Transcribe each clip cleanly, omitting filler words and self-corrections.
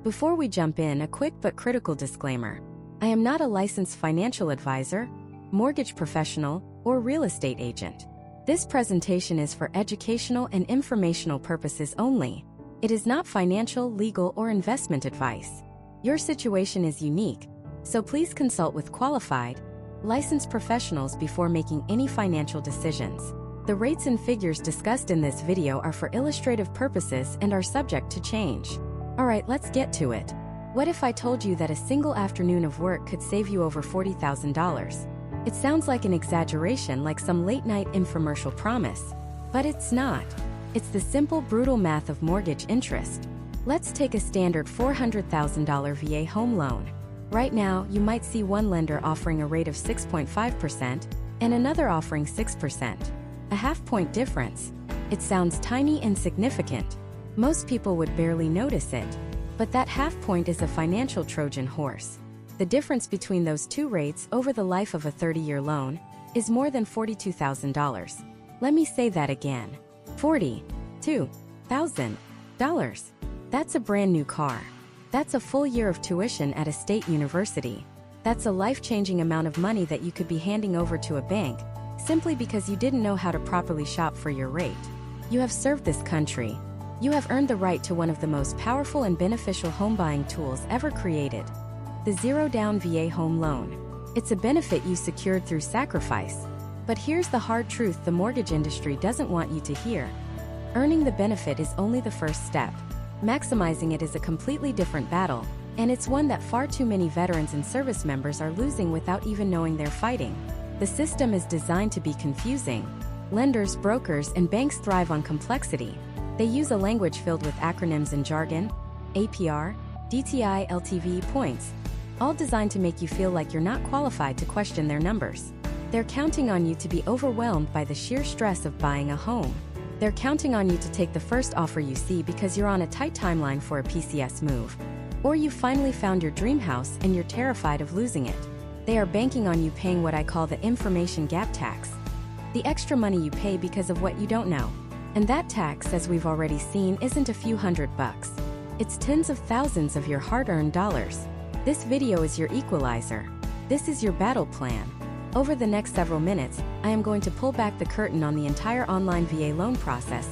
Before we jump in, a quick but critical disclaimer. I am not a licensed financial advisor, mortgage professional, or real estate agent. This presentation is for educational and informational purposes only. It is not financial, legal, or investment advice. Your situation is unique, so please consult with qualified, licensed professionals before making any financial decisions. The rates and figures discussed in this video are for illustrative purposes and are subject to change. Alright, let's get to it. What if I told you that a single afternoon of work could save you over $40,000? It sounds like an exaggeration, like some late-night infomercial promise. But it's not. It's the simple, brutal math of mortgage interest. Let's take a standard $400,000 VA home loan. Right now, you might see one lender offering a rate of 6.5% and another offering 6%. A half-point difference. It sounds tiny and insignificant. Most people would barely notice it. But that half point is a financial Trojan horse. The difference between those two rates over the life of a 30-year loan is more than $42,000. Let me say that again. $42,000. That's a brand new car. That's a full year of tuition at a state university. That's a life-changing amount of money that you could be handing over to a bank simply because you didn't know how to properly shop for your rate. You have served this country. You have earned the right to one of the most powerful and beneficial home buying tools ever created. The zero-down VA home loan. It's a benefit you secured through sacrifice. But here's the hard truth the mortgage industry doesn't want you to hear. Earning the benefit is only the first step. Maximizing it is a completely different battle, and it's one that far too many veterans and service members are losing without even knowing they're fighting. The system is designed to be confusing. Lenders, brokers, and banks thrive on complexity. They use a language filled with acronyms and jargon, APR, DTI, LTV, points, all designed to make you feel like you're not qualified to question their numbers. They're counting on you to be overwhelmed by the sheer stress of buying a home. They're counting on you to take the first offer you see because you're on a tight timeline for a PCS move. Or you finally found your dream house and you're terrified of losing it. They are banking on you paying what I call the information gap tax. The extra money you pay because of what you don't know. And that tax, as we've already seen, isn't a few $100. It's tens of thousands of your hard-earned dollars. This video is your equalizer. This is your battle plan. Over the next several minutes, I am going to pull back the curtain on the entire online VA loan process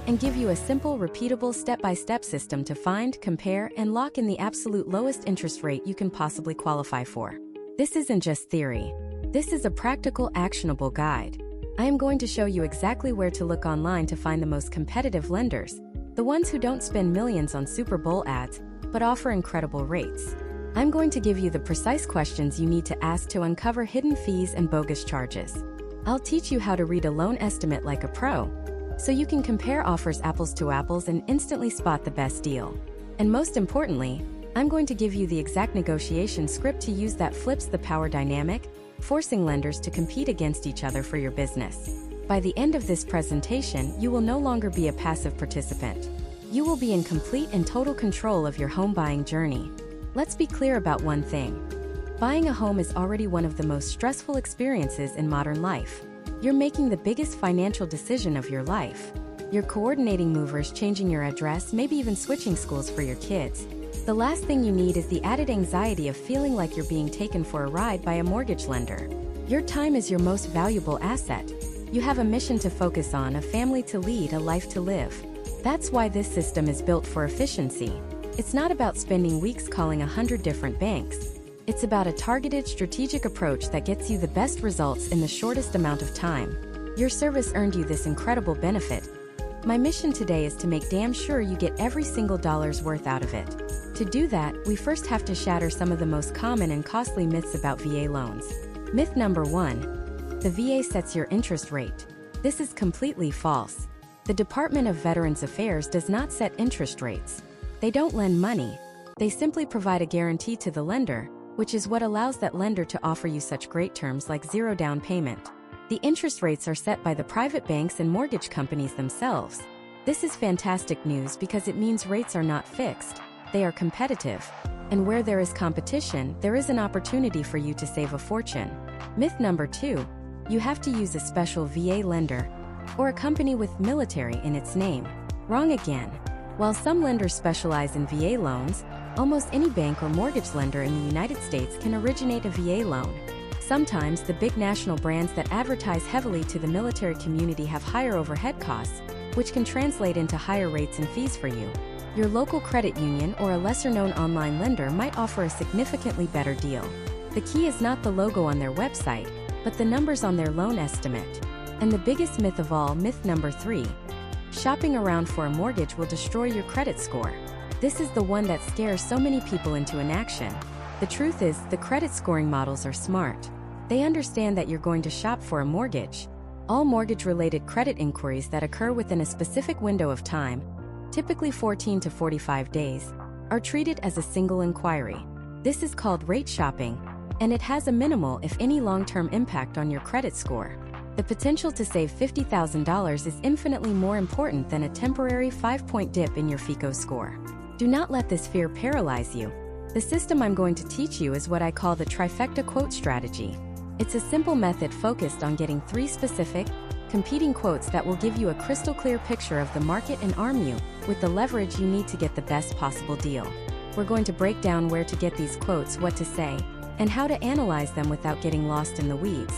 and give you a simple, repeatable, step-by-step system to find, compare, and lock in the absolute lowest interest rate you can possibly qualify for. This isn't just theory. This is a practical, actionable guide. I am going to show you exactly where to look online to find the most competitive lenders, the ones who don't spend millions on Super Bowl ads, but offer incredible rates. I'm going to give you the precise questions you need to ask to uncover hidden fees and bogus charges. I'll teach you how to read a loan estimate like a pro, so you can compare offers apples to apples and instantly spot the best deal. And most importantly, I'm going to give you the exact negotiation script to use that flips the power dynamic, forcing lenders to compete against each other for your business. By the end of this presentation, you will no longer be a passive participant. You will be in complete and total control of your home buying journey. Let's be clear about one thing. Buying a home is already one of the most stressful experiences in modern life. You're making the biggest financial decision of your life. You're coordinating movers, changing your address, maybe even switching schools for your kids. The last thing you need is the added anxiety of feeling like you're being taken for a ride by a mortgage lender. Your time is your most valuable asset. You have a mission to focus on, a family to lead, a life to live. That's why this system is built for efficiency. It's not about spending weeks calling 100 different banks. It's about a targeted, strategic approach that gets you the best results in the shortest amount of time. Your service earned you this incredible benefit. My mission today is to make damn sure you get every single dollar's worth out of it. To do that, we first have to shatter some of the most common and costly myths about VA loans. Myth number 1. The VA sets your interest rate. This is completely false. The Department of Veterans Affairs does not set interest rates. They don't lend money. They simply provide a guarantee to the lender, which is what allows that lender to offer you such great terms like zero down payment. The interest rates are set by the private banks and mortgage companies themselves. This is fantastic news because it means rates are not fixed. They are competitive. And where there is competition, there is an opportunity for you to save a fortune. Myth number 2. You have to use a special VA lender or a company with military in its name. Wrong again. While some lenders specialize in VA loans, Almost any bank or mortgage lender in the United States can originate a VA loan. Sometimes the big national brands that advertise heavily to the military community have higher overhead costs, which can translate into higher rates and fees for you. Your local credit union or a lesser-known online lender might offer a significantly better deal. The key is not the logo on their website, but the numbers on their loan estimate. And the biggest myth of all, myth number 3. Shopping around for a mortgage will destroy your credit score. This is the one that scares so many people into inaction. The truth is, the credit scoring models are smart. They understand that you're going to shop for a mortgage. All mortgage-related credit inquiries that occur within a specific window of time, typically 14 to 45 days, are treated as a single inquiry. This is called rate shopping, and it has a minimal, if any, long-term impact on your credit score. The potential to save $50,000 is infinitely more important than a temporary 5-point dip in your FICO score. Do not let this fear paralyze you. The system I'm going to teach you is what I call the trifecta quote strategy. It's a simple method focused on getting 3 specific, competing quotes that will give you a crystal clear picture of the market and arm you with the leverage you need to get the best possible deal. We're going to break down where to get these quotes, what to say, and how to analyze them without getting lost in the weeds.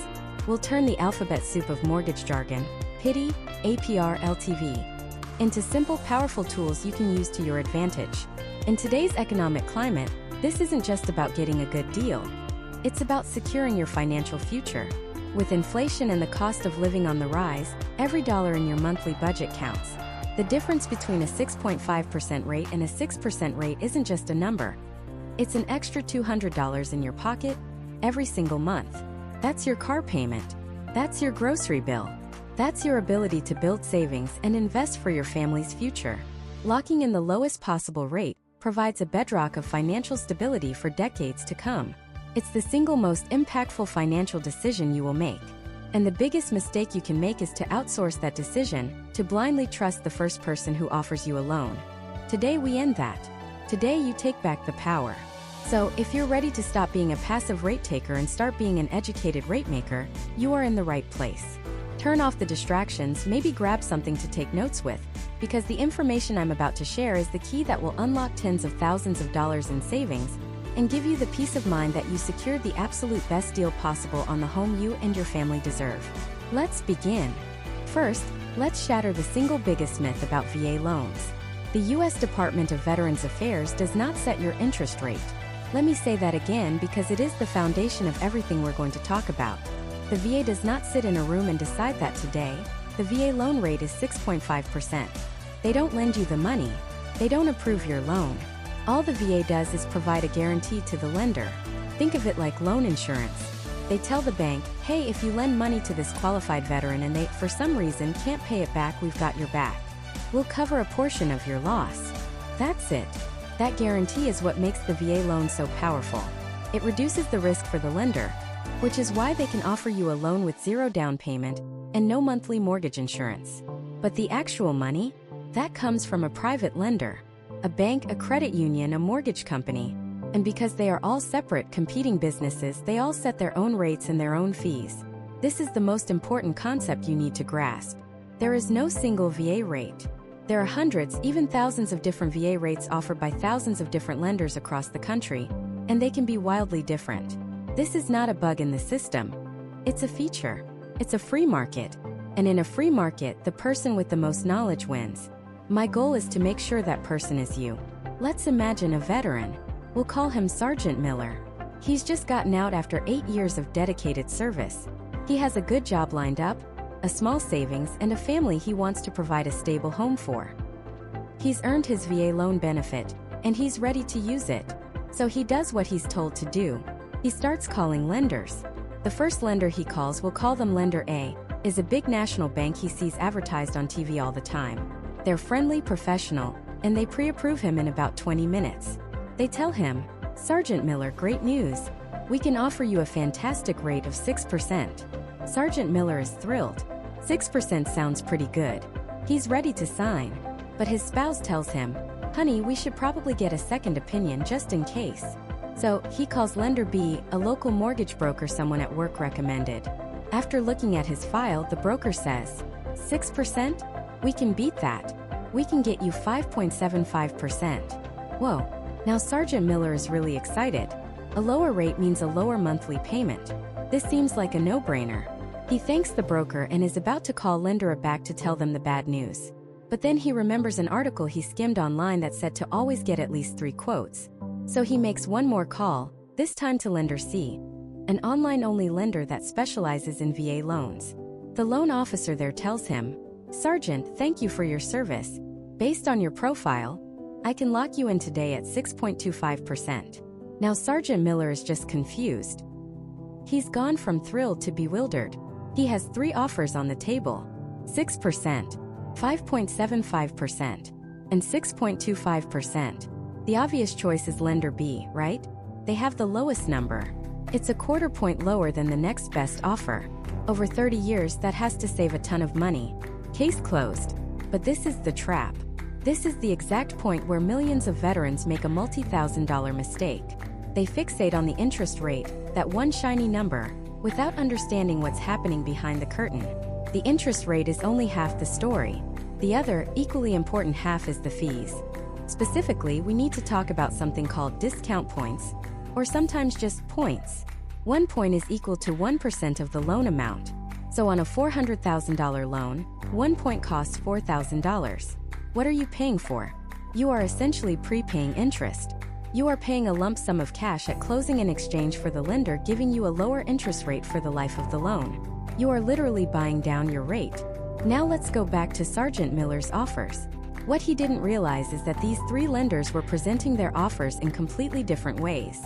We'll turn the alphabet soup of mortgage jargon, PITI, APR, LTV, into simple, powerful tools you can use to your advantage. In today's economic climate, this isn't just about getting a good deal. It's about securing your financial future. With inflation and the cost of living on the rise, every dollar in your monthly budget counts. The difference between a 6.5% rate and a 6% rate isn't just a number. It's an extra $200 in your pocket every single month. That's your car payment. That's your grocery bill. That's your ability to build savings and invest for your family's future. Locking in the lowest possible rate provides a bedrock of financial stability for decades to come. It's the single most impactful financial decision you will make. And the biggest mistake you can make is to outsource that decision, to blindly trust the first person who offers you a loan. Today we end that. Today you take back the power. So, if you're ready to stop being a passive rate taker and start being an educated rate maker, you are in the right place. Turn off the distractions, maybe grab something to take notes with, because the information I'm about to share is the key that will unlock tens of thousands of dollars in savings and give you the peace of mind that you secured the absolute best deal possible on the home you and your family deserve. Let's begin. First, let's shatter the single biggest myth about VA loans. The U.S. Department of Veterans Affairs does not set your interest rate. Let me say that again because it is the foundation of everything we're going to talk about. The VA does not sit in a room and decide that today. The VA loan rate is 6.5%. They don't lend you the money. They don't approve your loan. All the VA does is provide a guarantee to the lender. Think of it like loan insurance. They tell the bank, hey, if you lend money to this qualified veteran and they, for some reason, can't pay it back, we've got your back. We'll cover a portion of your loss. That's it. That guarantee is what makes the VA loan so powerful. It reduces the risk for the lender, which is why they can offer you a loan with 0 down payment and no monthly mortgage insurance. But the actual money? That comes from a private lender, a bank, a credit union, a mortgage company. And because they are all separate competing businesses, they all set their own rates and their own fees. This is the most important concept you need to grasp. There is no single VA rate. There are hundreds, even thousands of different VA rates offered by thousands of different lenders across the country, and they can be wildly different. This is not a bug in the system. It's a feature. It's a free market. And in a free market, the person with the most knowledge wins. My goal is to make sure that person is you. Let's imagine a veteran. We'll call him Sergeant Miller. He's just gotten out after 8 years of dedicated service. He has a good job lined up, a small savings, and a family he wants to provide a stable home for. He's earned his VA loan benefit, and he's ready to use it. So he does what he's told to do. He starts calling lenders. The first lender he calls, we'll call them Lender A, is a big national bank he sees advertised on TV all the time. They're friendly, professional, and they pre-approve him in about 20 minutes. They tell him, Sergeant Miller, great news. We can offer you a fantastic rate of 6%. Sergeant Miller is thrilled. 6% sounds pretty good. He's ready to sign. But his spouse tells him, honey, we should probably get a second opinion just in case. So he calls Lender B, a local mortgage broker someone at work recommended. After looking at his file, the broker says, 6%? We can beat that. We can get you 5.75%. Whoa, Now Sergeant Miller is really excited. A lower rate means a lower monthly payment. This seems like a no-brainer. He thanks the broker and is about to call lender back to tell them the bad news. But then he remembers an article he skimmed online that said to always get at least 3 quotes. So he makes one more call, this time to lender C, an online-only lender that specializes in VA loans. The loan officer there tells him, "Sergeant, thank you for your service. Based on your profile, I can lock you in today at 6.25%. Now Sergeant Miller is just confused. He's gone from thrilled to bewildered. He has 3 offers on the table: 6%, 5.75%, and 6.25%. The obvious choice is lender B, right? They have the lowest number. It's a quarter point lower than the next best offer. Over 30 years, that has to save a ton of money. Case closed. But this is the trap. This is the exact point where millions of veterans make a multi-thousand-dollar mistake. They fixate on the interest rate, that one shiny number, without understanding what's happening behind the curtain. The interest rate is only half the story. The other, equally important half is the fees. Specifically, we need to talk about something called discount points, or sometimes just points. 1 point is equal to 1% of the loan amount. So on a $400,000 loan, 1 point costs $4,000. What are you paying for? You are essentially prepaying interest. You are paying a lump sum of cash at closing in exchange for the lender giving you a lower interest rate for the life of the loan. You are literally buying down your rate. Now let's go back to Sergeant Miller's offers. What he didn't realize is that these 3 lenders were presenting their offers in completely different ways.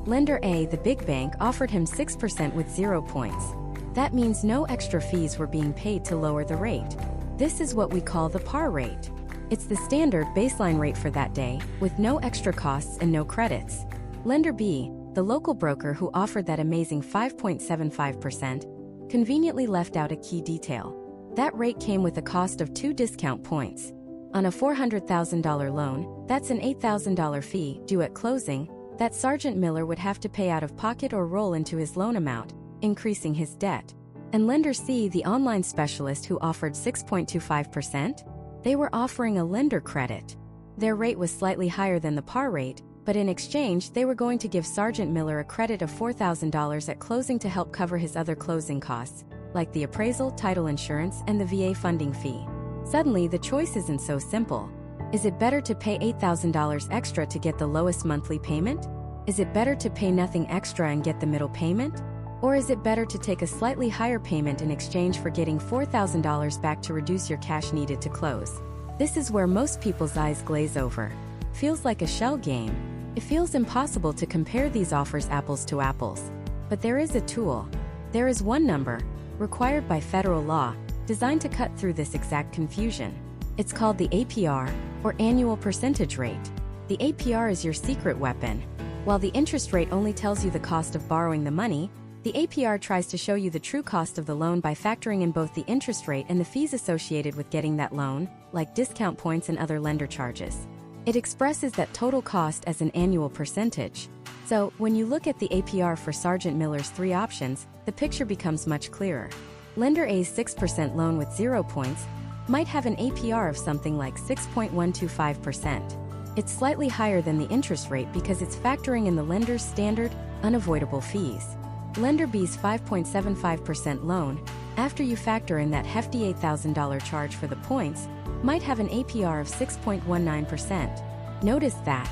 Lender A, the big bank, offered him 6% with 0 points. That means no extra fees were being paid to lower the rate. This is what we call the par rate. It's the standard baseline rate for that day, with no extra costs and no credits. Lender B, the local broker who offered that amazing 5.75%, conveniently left out a key detail. That rate came with a cost of 2 discount points. On a $400,000 loan, that's an $8,000 fee due at closing that Sergeant Miller would have to pay out of pocket or roll into his loan amount, increasing his debt. And Lender C, the online specialist who offered 6.25%, they were offering a lender credit. Their rate was slightly higher than the par rate, but in exchange, they were going to give Sergeant Miller a credit of $4,000 at closing to help cover his other closing costs, like the appraisal, title insurance, and the VA funding fee. Suddenly, the choice isn't so simple. Is it better to pay $8,000 extra to get the lowest monthly payment? Is it better to pay nothing extra and get the middle payment? Or is it better to take a slightly higher payment in exchange for getting $4,000 back to reduce your cash needed to close? This is where most people's eyes glaze over. Feels like a shell game. It feels impossible to compare these offers apples to apples. But there is a tool. There is one number, required by federal law, designed to cut through this exact confusion. It's called the APR, or annual percentage rate. The APR is your secret weapon. While the interest rate only tells you the cost of borrowing the money, the APR tries to show you the true cost of the loan by factoring in both the interest rate and the fees associated with getting that loan, like discount points and other lender charges. It expresses that total cost as an annual percentage. So, when you look at the APR for Sergeant Miller's 3 options, the picture becomes much clearer. Lender A's 6% loan with 0 points might have an APR of something like 6.125%. It's slightly higher than the interest rate because it's factoring in the lender's standard, unavoidable fees. Lender B's 5.75% loan, after you factor in that hefty $8,000 charge for the points, might have an APR of 6.19%. Notice that.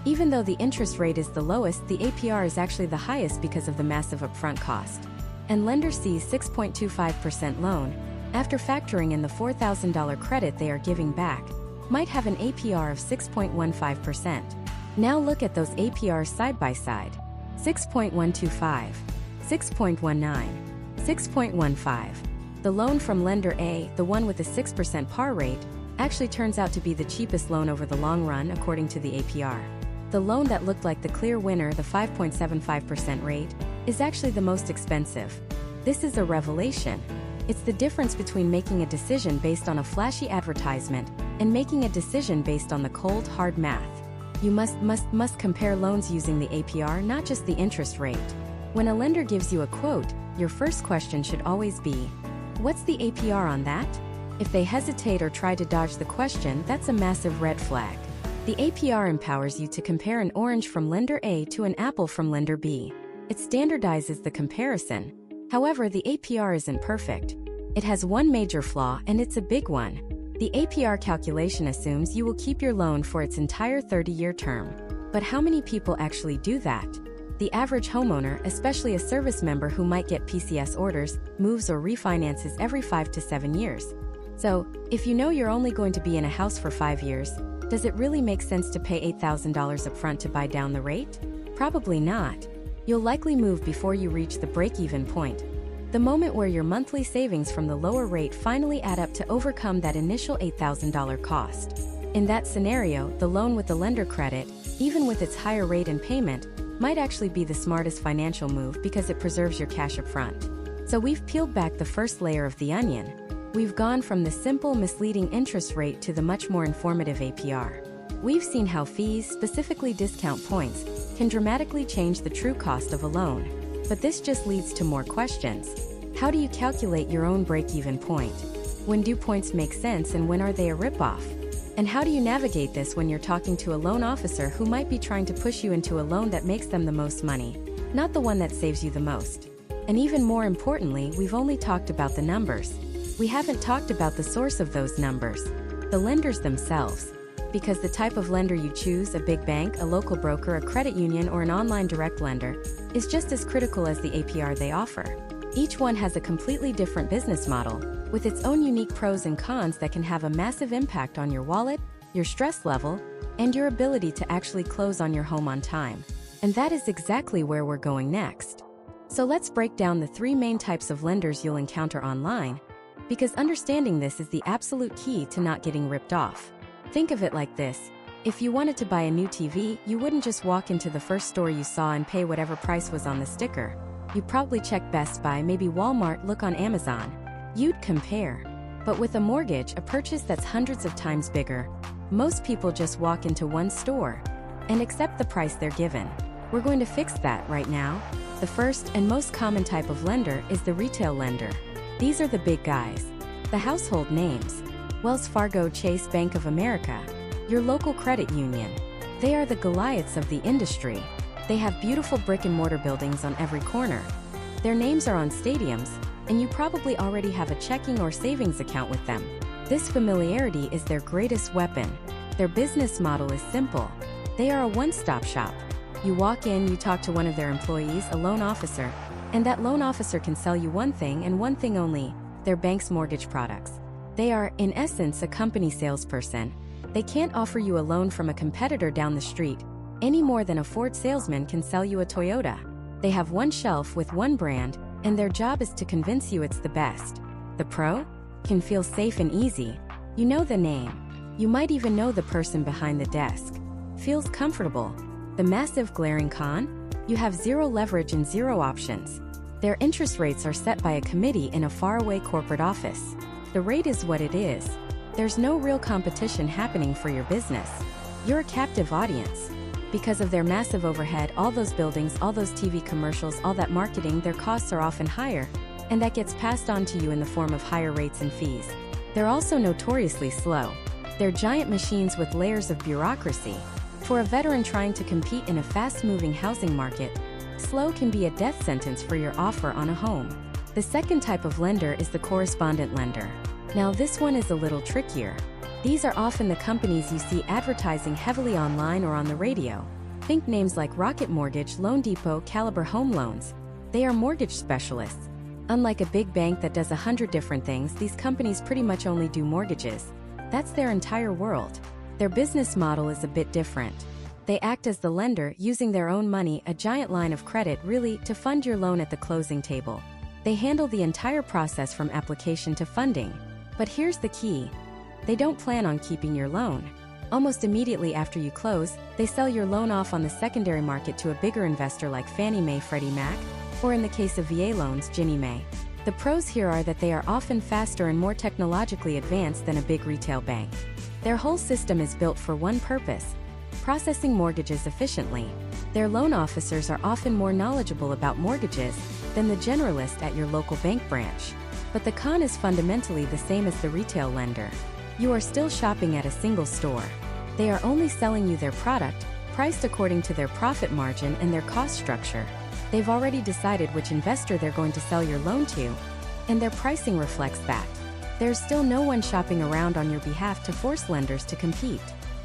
Even though the interest rate is the lowest, the APR is actually the highest because of the massive upfront cost. And Lender C's 6.25% loan, after factoring in the $4,000 credit they are giving back, might have an APR of 6.15%. Now look at those APRs side by side. 6.125, 6.19, 6.15. The loan from Lender A, the one with the 6% par rate, actually turns out to be the cheapest loan over the long run according to the APR. The loan that looked like the clear winner, the 5.75% rate, is actually the most expensive. This is a revelation. It's the difference between making a decision based on a flashy advertisement and making a decision based on the cold, hard math. You must compare loans using the APR, not just the interest rate. When a lender gives you a quote, your first question should always be, what's the APR on that? If they hesitate or try to dodge the question, that's a massive red flag. The APR empowers you to compare an orange from lender A to an apple from lender B. It standardizes the comparison. However, the APR isn't perfect. It has one major flaw, and it's a big one. The APR calculation assumes you will keep your loan for its entire 30-year term. But how many people actually do that? The average homeowner, especially a service member who might get PCS orders, moves or refinances every 5 to 7 years. So, if you know you're only going to be in a house for 5 years, does it really make sense to pay $8,000 upfront to buy down the rate? Probably not. You'll likely move before you reach the break-even point, the moment where your monthly savings from the lower rate finally add up to overcome that initial $8,000 cost. In that scenario, the loan with the lender credit, even with its higher rate and payment, might actually be the smartest financial move because it preserves your cash upfront. So we've peeled back the first layer of the onion. We've gone from the simple, misleading interest rate to the much more informative APR. We've seen how fees, specifically discount points, can dramatically change the true cost of a loan. But this just leads to more questions. How do you calculate your own break-even point? When do points make sense and when are they a ripoff? And how do you navigate this when you're talking to a loan officer who might be trying to push you into a loan that makes them the most money, not the one that saves you the most? And even more importantly, we've only talked about the numbers. We haven't talked about the source of those numbers, the lenders themselves. Because the type of lender you choose, a big bank, a local broker, a credit union, or an online direct lender, is just as critical as the APR they offer. Each one has a completely different business model, with its own unique pros and cons that can have a massive impact on your wallet, your stress level, and your ability to actually close on your home on time. And that is exactly where we're going next. So let's break down the 3 main types of lenders you'll encounter online, because understanding this is the absolute key to not getting ripped off. Think of it like this. If you wanted to buy a new TV, you wouldn't just walk into the first store you saw and pay whatever price was on the sticker. You'd probably check Best Buy, maybe Walmart, look on Amazon. You'd compare. But with a mortgage, a purchase that's hundreds of times bigger, most people just walk into one store and accept the price they're given. We're going to fix that right now. The first and most common type of lender is the retail lender. These are the big guys, the household names. Wells Fargo, Chase, Bank of America, your local credit union. They are the Goliaths of the industry. They have beautiful brick-and-mortar buildings on every corner. Their names are on stadiums, and you probably already have a checking or savings account with them. This familiarity is their greatest weapon. Their business model is simple. They are a one-stop shop. You walk in, you talk to one of their employees, a loan officer, and that loan officer can sell you one thing and one thing only, their bank's mortgage products. They are, in essence, a company salesperson. They can't offer you a loan from a competitor down the street, any more than a Ford salesman can sell you a Toyota. They have one shelf with one brand, and their job is to convince you it's the best. The pro can feel safe and easy. You know the name. You might even know the person behind the desk. Feels comfortable. The massive glaring con? You have zero leverage and zero options. Their interest rates are set by a committee in a faraway corporate office. The rate is what it is. There's no real competition happening for your business. You're a captive audience. Because of their massive overhead, all those buildings, all those TV commercials, all that marketing, their costs are often higher, and that gets passed on to you in the form of higher rates and fees. They're also notoriously slow. They're giant machines with layers of bureaucracy. For a veteran trying to compete in a fast-moving housing market, slow can be a death sentence for your offer on a home. The second type of lender is the correspondent lender. Now this one is a little trickier. These are often the companies you see advertising heavily online or on the radio. Think names like Rocket Mortgage, Loan Depot, Caliber Home Loans. They are mortgage specialists. Unlike a big bank that does 100 different things, these companies pretty much only do mortgages. That's their entire world. Their business model is a bit different. They act as the lender, using their own money, a giant line of credit really, to fund your loan at the closing table. They handle the entire process from application to funding. But here's the key. They don't plan on keeping your loan. Almost immediately after you close, they sell your loan off on the secondary market to a bigger investor like Fannie Mae, Freddie Mac, or in the case of VA loans, Ginnie Mae. The pros here are that they are often faster and more technologically advanced than a big retail bank. Their whole system is built for one purpose: processing mortgages efficiently. Their loan officers are often more knowledgeable about mortgages than the generalist at your local bank branch. But the con is fundamentally the same as the retail lender. You are still shopping at a single store. They are only selling you their product, priced according to their profit margin and their cost structure. They've already decided which investor they're going to sell your loan to, and their pricing reflects that. There's still no one shopping around on your behalf to force lenders to compete.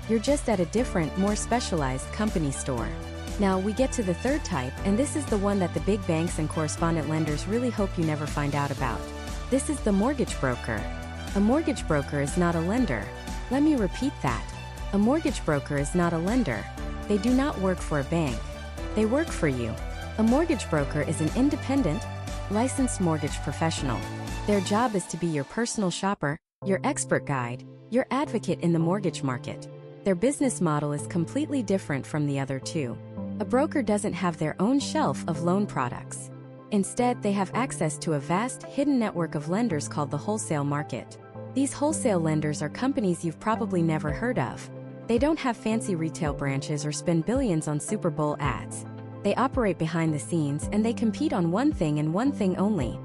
You're just at a different, more specialized company store. Now we get to the third type, and this is the one that the big banks and correspondent lenders really hope you never find out about. This is the mortgage broker. A mortgage broker is not a lender. Let me repeat that. A mortgage broker is not a lender. They do not work for a bank. They work for you. A mortgage broker is an independent, licensed mortgage professional. Their job is to be your personal shopper, your expert guide, your advocate in the mortgage market. Their business model is completely different from the other two. A broker doesn't have their own shelf of loan products. Instead, they have access to a vast, hidden network of lenders called the wholesale market. These wholesale lenders are companies you've probably never heard of. They don't have fancy retail branches or spend billions on Super Bowl ads. They operate behind the scenes and they compete on one thing and one thing only: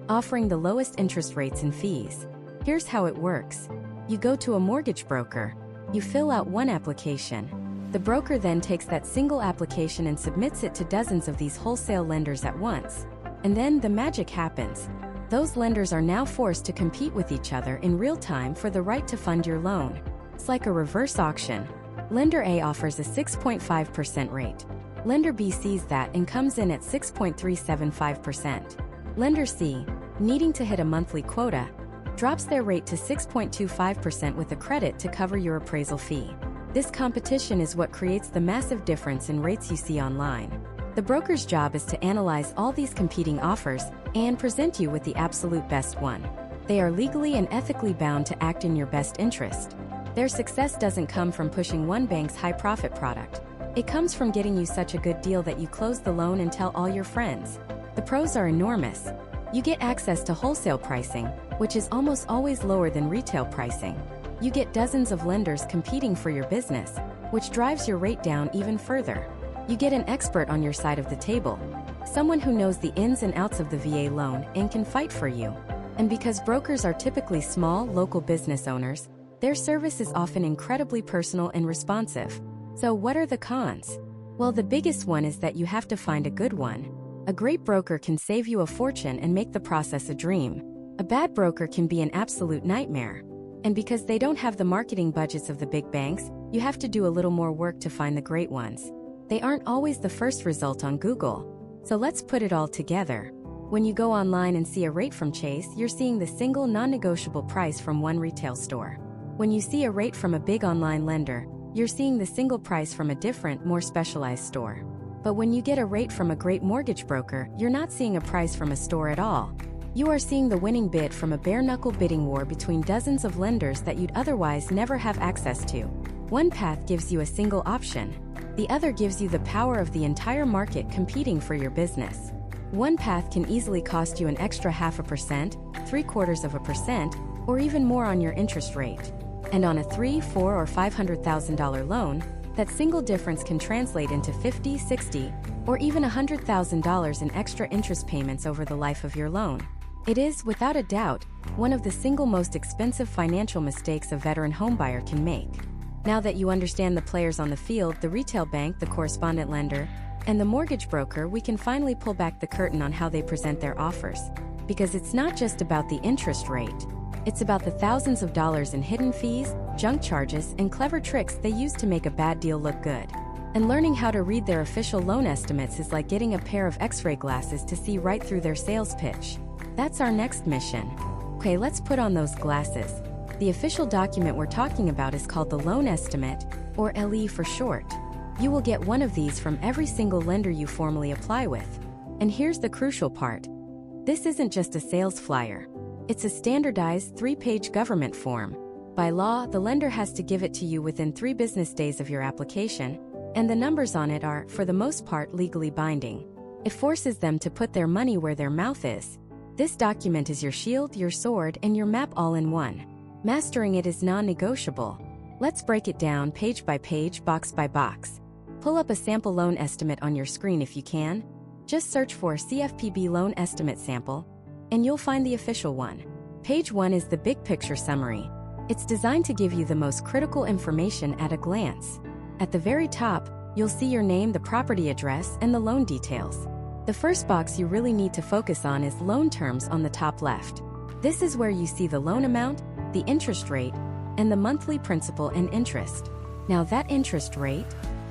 offering the lowest interest rates and fees. Here's how it works. You go to a mortgage broker. You fill out one application. The broker then takes that single application and submits it to dozens of these wholesale lenders at once. And then the magic happens. Those lenders are now forced to compete with each other in real time for the right to fund your loan. It's like a reverse auction. Lender A offers a 6.5% rate. Lender B sees that and comes in at 6.375%. Lender C, needing to hit a monthly quota, drops their rate to 6.25% with a credit to cover your appraisal fee. This competition is what creates the massive difference in rates you see online. The broker's job is to analyze all these competing offers and present you with the absolute best one. They are legally and ethically bound to act in your best interest. Their success doesn't come from pushing one bank's high-profit product. It comes from getting you such a good deal that you close the loan and tell all your friends. The pros are enormous. You get access to wholesale pricing, which is almost always lower than retail pricing. You get dozens of lenders competing for your business, which drives your rate down even further. You get an expert on your side of the table, someone who knows the ins and outs of the VA loan and can fight for you. And because brokers are typically small, local business owners, their service is often incredibly personal and responsive. So what are the cons? Well, the biggest one is that you have to find a good one. A great broker can save you a fortune and make the process a dream. A bad broker can be an absolute nightmare. And because they don't have the marketing budgets of the big banks, you have to do a little more work to find the great ones. They aren't always the first result on Google. So let's put it all together. When you go online and see a rate from Chase, you're seeing the single non-negotiable price from one retail store. When you see a rate from a big online lender, you're seeing the single price from a different, more specialized store. But when you get a rate from a great mortgage broker, you're not seeing a price from a store at all. You are seeing the winning bid from a bare-knuckle bidding war between dozens of lenders that you'd otherwise never have access to. One path gives you a single option. The other gives you the power of the entire market competing for your business. One path can easily cost you an extra 0.5%, 0.75%, or even more on your interest rate. And on a $300,000, $400,000, or $500,000 loan, that single difference can translate into $50,000, $60,000, or even $100,000 in extra interest payments over the life of your loan. It is, without a doubt, one of the single most expensive financial mistakes a veteran homebuyer can make. Now that you understand the players on the field, the retail bank, the correspondent lender, and the mortgage broker, we can finally pull back the curtain on how they present their offers. Because it's not just about the interest rate. It's about the thousands of dollars in hidden fees, junk charges, and clever tricks they use to make a bad deal look good. And learning how to read their official loan estimates is like getting a pair of X-ray glasses to see right through their sales pitch. That's our next mission. Okay, let's put on those glasses. The official document we're talking about is called the loan estimate, or LE for short. You will get one of these from every single lender you formally apply with. And here's the crucial part. This isn't just a sales flyer. It's a standardized 3-page government form. By law, the lender has to give it to you within 3 business days of your application, and the numbers on it are, for the most part, legally binding. It forces them to put their money where their mouth is. This document is your shield, your sword, and your map all in one. Mastering it is non-negotiable. Let's break it down page by page, box by box. Pull up a sample loan estimate on your screen if you can. Just search for CFPB loan estimate sample, and you'll find the official one. Page 1 is the big picture summary. It's designed to give you the most critical information at a glance. At the very top, you'll see your name, the property address, and the loan details. The first box you really need to focus on is loan terms on the top left. This is where you see the loan amount, the interest rate, and the monthly principal and interest. Now that interest rate,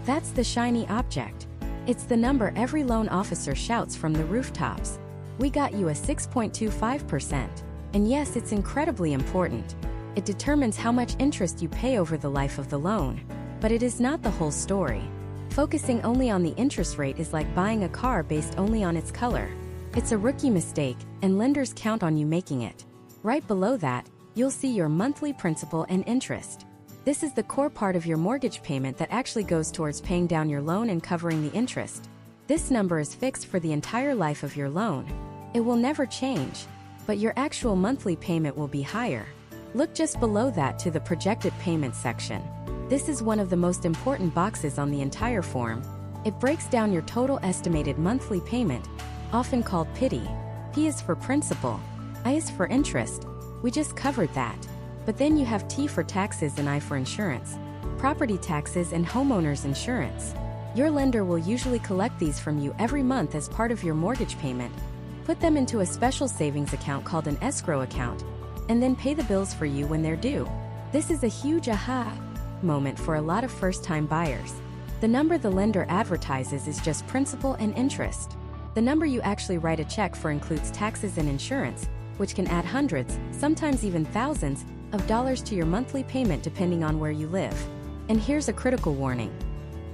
that's the shiny object. It's the number every loan officer shouts from the rooftops. We got you a 6.25%. And yes, it's incredibly important. It determines how much interest you pay over the life of the loan. But it is not the whole story. Focusing only on the interest rate is like buying a car based only on its color. It's a rookie mistake, and lenders count on you making it. Right below that, you'll see your monthly principal and interest. This is the core part of your mortgage payment that actually goes towards paying down your loan and covering the interest. This number is fixed for the entire life of your loan. It will never change, but your actual monthly payment will be higher. Look just below that to the projected payment section. This is one of the most important boxes on the entire form. It breaks down your total estimated monthly payment, often called PITI. P is for principal, I is for interest. We just covered that. But then you have T for taxes and I for insurance, property taxes and homeowner's insurance. Your lender will usually collect these from you every month as part of your mortgage payment, put them into a special savings account called an escrow account, and then pay the bills for you when they're due. This is a huge aha moment for a lot of first-time buyers. The number the lender advertises is just principal and interest. The number you actually write a check for includes taxes and insurance, which can add hundreds, sometimes even thousands, of dollars to your monthly payment depending on where you live. And here's a critical warning.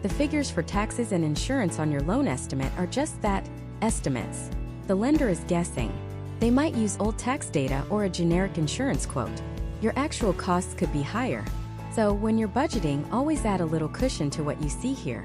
The figures for taxes and insurance on your loan estimate are just that, estimates. The lender is guessing. They might use old tax data or a generic insurance quote. Your actual costs could be higher. So when you're budgeting, always add a little cushion to what you see here.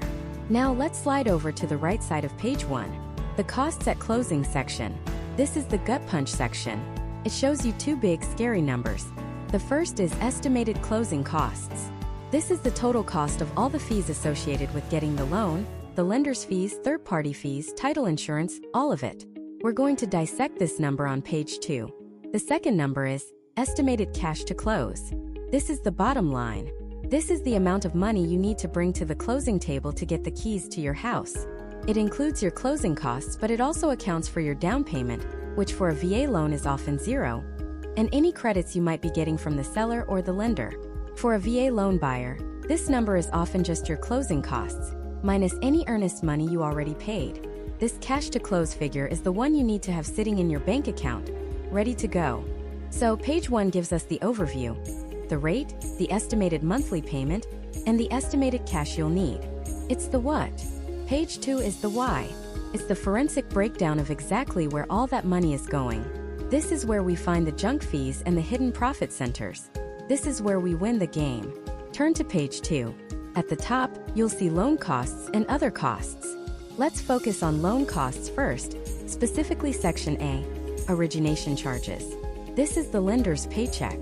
Now let's slide over to the right side of page 1. The costs at closing section. This is the gut punch section. It shows you two big scary numbers. The first is estimated closing costs. This is the total cost of all the fees associated with getting the loan, the lender's fees, third-party fees, title insurance, all of it. We're going to dissect this number on page 2. The second number is estimated cash to close. This is the bottom line. This is the amount of money you need to bring to the closing table to get the keys to your house. It includes your closing costs, but it also accounts for your down payment, which for a VA loan is often zero, and any credits you might be getting from the seller or the lender. For a VA loan buyer, this number is often just your closing costs, minus any earnest money you already paid. This cash to close figure is the one you need to have sitting in your bank account, ready to go. So page 1 gives us the overview, the rate, the estimated monthly payment, and the estimated cash you'll need. It's the what. Page 2 is the why. It's the forensic breakdown of exactly where all that money is going. This is where we find the junk fees and the hidden profit centers. This is where we win the game. Turn to page 2. At the top, you'll see loan costs and other costs. Let's focus on loan costs first, specifically section A, origination charges. This is the lender's paycheck.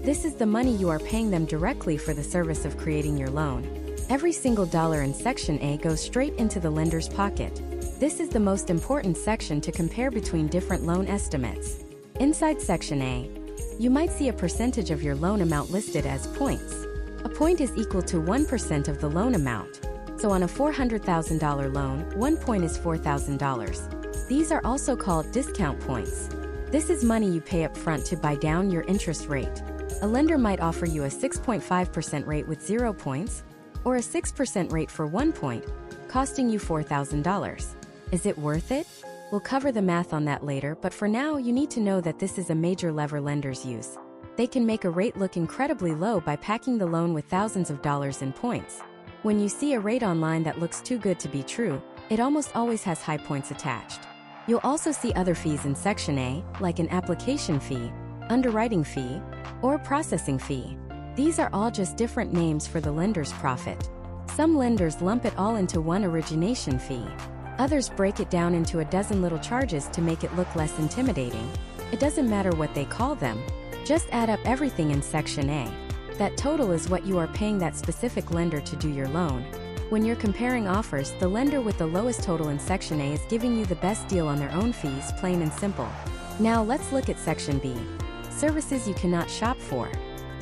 This is the money you are paying them directly for the service of creating your loan. Every single dollar in section A goes straight into the lender's pocket. This is the most important section to compare between different loan estimates. Inside section A, you might see a percentage of your loan amount listed as points. A point is equal to 1% of the loan amount. So on a $400,000 loan, 1 point is $4,000. These are also called discount points. This is money you pay up front to buy down your interest rate. A lender might offer you a 6.5% rate with 0 points, or a 6% rate for 1 point, costing you $4,000. Is it worth it? We'll cover the math on that later, but for now you need to know that this is a major lever lenders use. They can make a rate look incredibly low by packing the loan with thousands of dollars in points. When you see a rate online that looks too good to be true, it almost always has high points attached. You'll also see other fees in section A, like an application fee, underwriting fee, or processing fee. These are all just different names for the lender's profit. Some lenders lump it all into one origination fee. Others break it down into a dozen little charges to make it look less intimidating. It doesn't matter what they call them. Just add up everything in section A. That total is what you are paying that specific lender to do your loan. When you're comparing offers, the lender with the lowest total in section A is giving you the best deal on their own fees, plain and simple. Now let's look at section B. Services you cannot shop for.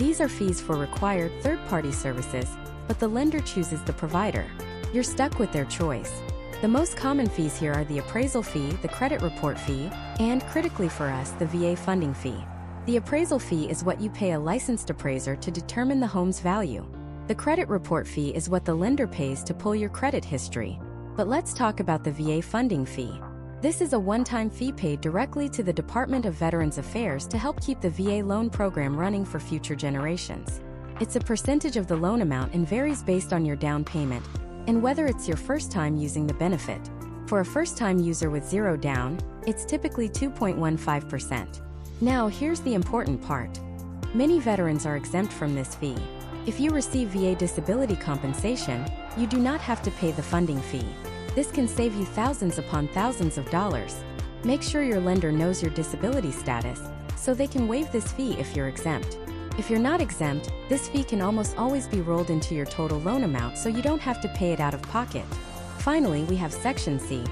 These are fees for required third-party services, but the lender chooses the provider. You're stuck with their choice. The most common fees here are the appraisal fee, the credit report fee, and, critically for us, the VA funding fee. The appraisal fee is what you pay a licensed appraiser to determine the home's value. The credit report fee is what the lender pays to pull your credit history. But let's talk about the VA funding fee. This is a one-time fee paid directly to the Department of Veterans Affairs to help keep the VA loan program running for future generations. It's a percentage of the loan amount and varies based on your down payment and whether it's your first time using the benefit. For a first-time user with zero down, it's typically 2.15%. Now, here's the important part. Many veterans are exempt from this fee. If you receive VA disability compensation, you do not have to pay the funding fee. This can save you thousands upon thousands of dollars. Make sure your lender knows your disability status, so they can waive this fee if you're exempt. If you're not exempt, this fee can almost always be rolled into your total loan amount so you don't have to pay it out of pocket. Finally, we have Section C,